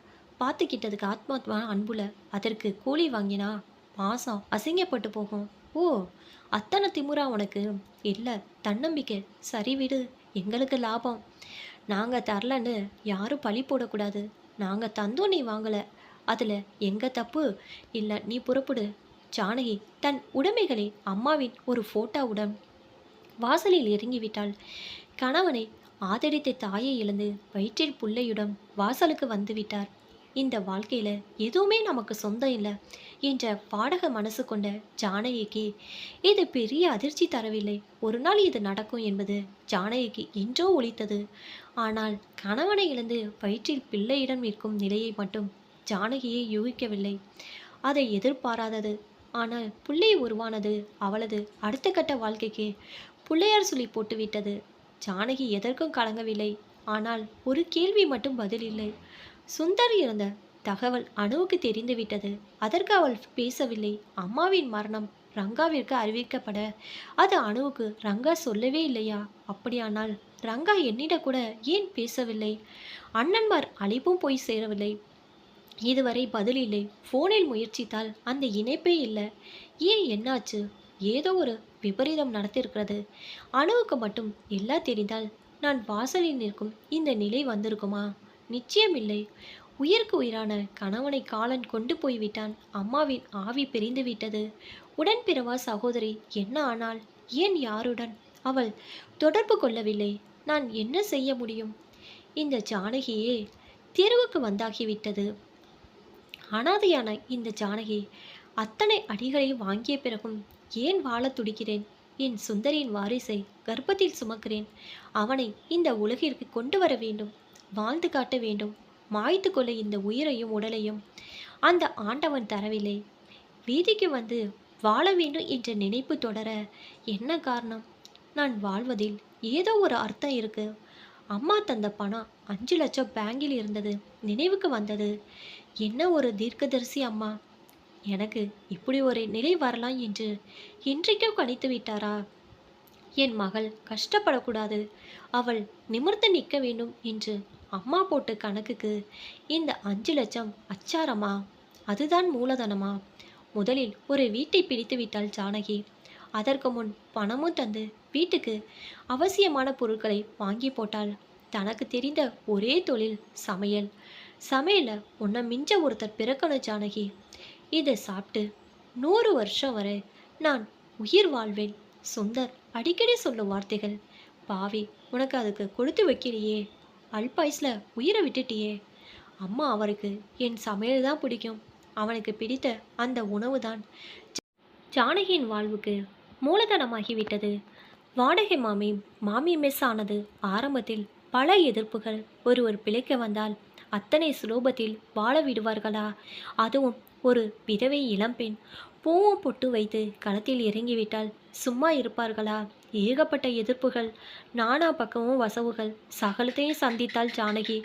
பார்த்துக்கிட்டதுக்கு ஆத்மாத்மா அன்புல அதற்கு கூலி வாங்கினா மாதம் அசிங்கப்பட்டு போகும். ஓ, அத்தனை திமுறா உனக்கு? இல்லை, தன்னம்பிக்கை. சரி விடு, எங்களுக்கு லாபம். நாங்கள் தரலன்னு யாரும் பழி போடக்கூடாது. நாங்கள் தந்தோம், நீ வாங்கலை. அதில் எங்கள் தப்பு இல்லை. நீ புறப்படு. ஜானகி தன் உடைமைகளை அம்மாவின் ஒரு ஃபோட்டோவுடன் வாசலில் இறங்கிவிட்டாள். கணவனை ஆதரித்த தாயை இழந்து வயிற்றில் புள்ளையுடன் வாசலுக்கு வந்துவிட்டார். இந்த வாழ்க்கையில் எதுவுமே நமக்கு சொந்தம் இல்லை என்ற பாடக மனசு கொண்ட ஜானகிக்கு இது பெரிய அதிர்ச்சி தரவில்லை. ஒரு நாள் இது நடக்கும் என்பது ஜானகிக்கு என்றோ ஒலித்தது. ஆனால் கணவனை இழந்து வயிற்றில் பிள்ளையிடம் நிற்கும் நிலையை மட்டும் ஜானகியை யூகிக்கவில்லை. அதை எதிர்பாராதது. ஆனால் பிள்ளை உருவானது அவளது அடுத்த கட்ட வாழ்க்கைக்கு பிள்ளையார் சொல்லி போட்டுவிட்டது. ஜானகி எதற்கும் கலங்கவில்லை. ஆனால் ஒரு கேள்வி மட்டும் பதில் இல்லை. சுந்தர் இறந்த தகவல் அணுவுக்கு தெரிந்துவிட்டது. அதற்கு அவள் பேசவில்லை. அம்மாவின் மரணம் ரங்காவிற்கு அறிவிக்கப்பட அது அணுவுக்கு ரங்கா சொல்லவே இல்லையா? அப்படியானால் ரங்கா என்னிட கூட ஏன் பேசவில்லை? அண்ணன்மார் அழைப்பும் போய் சேரவில்லை. இதுவரை பதில் இல்லை. ஃபோனில் முயற்சித்தால் அந்த இணைப்பே இல்லை. ஏன், என்னாச்சு? ஏதோ ஒரு விபரீதம் நடத்திருக்கிறது. அணுவுக்கு மட்டும் எல்லாம் தெரிந்தால் நான் வாசலில் நிற்கும் இந்த நிலை வந்திருக்குமா? நிச்சயமில்லை. உயிருக்கு உயிரான கணவனை காலன் கொண்டு போய்விட்டான். அம்மாவின் ஆவி பிரிந்து விட்டது. உடன்பிறவா சகோதரி என்ன ஆனாள்? ஏன் யாருடன் அவள் தொடர்பு கொள்ளவில்லை? நான் என்ன செய்ய முடியும்? இந்த ஜானகியே தெருவுக்கு வந்தாகிவிட்டது. அனாதையான இந்த ஜானகி அத்தனை அடிகளையும் வாங்கிய பிறகும் ஏன் வாழத் துடிக்கிறேன்? என் சுந்தரியின் வாரிசை கர்ப்பத்தில் சுமக்கிறேன். அவனை இந்த உலகிற்கு கொண்டு வர வேண்டும், வாழ்ந்து காட்ட வேண்டும். மாய்த்து கொள்ள இந்த உயிரையும் உடலையும் அந்த ஆண்டவன் தரவில்லை. வீதிக்கு வந்து வாழ வேண்டும் என்ற நினைப்பு தொடர என்ன காரணம்? நான் வாழ்வதில் ஏதோ ஒரு அர்த்தம் இருக்கு. அம்மா தந்த பணம் 5 லட்சம் பேங்கில் இருந்தது. நினைவுக்கு வந்தது. என்ன ஒரு தீர்க்கதரிசி அம்மா! எனக்கு இப்படி ஒரு நிலை வரலாம் என்று இன்றைக்கோ கணித்து விட்டாரா? என் மகள் கஷ்டப்படக்கூடாது, அவள் நிமிர்ந்து நிற்க வேண்டும் என்று அம்மா போட்ட கணக்குக்கு இந்த 5 லட்சம் அச்சாரமா? அதுதான் மூலதனமா? முதலில் ஒரு வீட்டை பிடித்து விட்டாள் ஜானகி. அதற்கு முன் பணமும் தந்து வீட்டுக்கு அவசியமான பொருட்களை வாங்கி போட்டாள். தனக்கு தெரிந்த ஒரே தொழில் சமையல். சமையல உன்னை மிஞ்ச ஒருத்தர் பிறக்கணும் ஜானகி. இதை சாப்பிட்டு 100 வருஷம் வரை நான் உயிர் வாழ்வேன். சுந்தர் அடிக்கடி சொல்லும் வார்த்தைகள். பாவி, உனக்கு அதுக்கு கொடுத்து வைக்கிறியே, அல்பாயுஸ்ல உயிரை விட்டுட்டியே. அம்மா அவருக்கு என் சமையல் தான் பிடிக்கும். அவனுக்கு பிடித்த அந்த உணவு தான் ஜானகியின் வாழ்வுக்கு மூலதனமாகிவிட்டது. வாடகை மாமி மெஸ் ஆனது. ஆரம்பத்தில் பல எதிர்ப்புகள். ஒருவர் பிழைக்க வந்தால் அத்தனை சுலோபத்தில் வாழ விடுவார்களா? அதுவும் ஒரு விதவை இளம்பெண். பூவும் பொட்டு வைத்து களத்தில் இறங்கிவிட்டால் சும்மா இருப்பார்களா? ஏகப்பட்ட எதிர்ப்புகள், நானா பக்கமும் வசவுகள், சகலத்தையும் சந்தித்தாள் ஜானகி.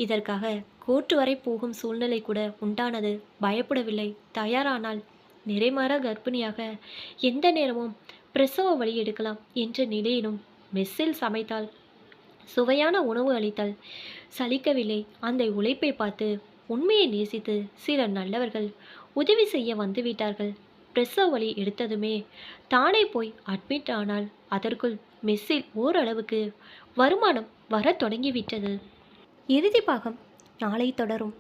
இதற்காக கோர்ட்டு வரை போகும் சூழ்நிலை கூட உண்டானது. பயப்படவில்லை, தயாரானால். நிறைமாற கர்ப்பிணியாக எந்த நேரமும் பிரசவ வழி எடுக்கலாம் என்ற நிலையிலும் மெஸ்ஸில் சமைத்தாள். சுவையான உணவு அளித்தாள். சலிக்கவில்லை. அந்த உழைப்பை பார்த்து உண்மையை நேசித்து சில நல்லவர்கள் உதவி செய்ய வந்துவிட்டார்கள். பிரசவ வழி எடுத்ததுமே தானே போய் அட்மிட் ஆனால் அதற்குள் மெஸ்ஸில் ஓரளவுக்கு வருமானம் வர தொடங்கிவிட்டது. இறுதி பாகம் நாளை தொடரும்.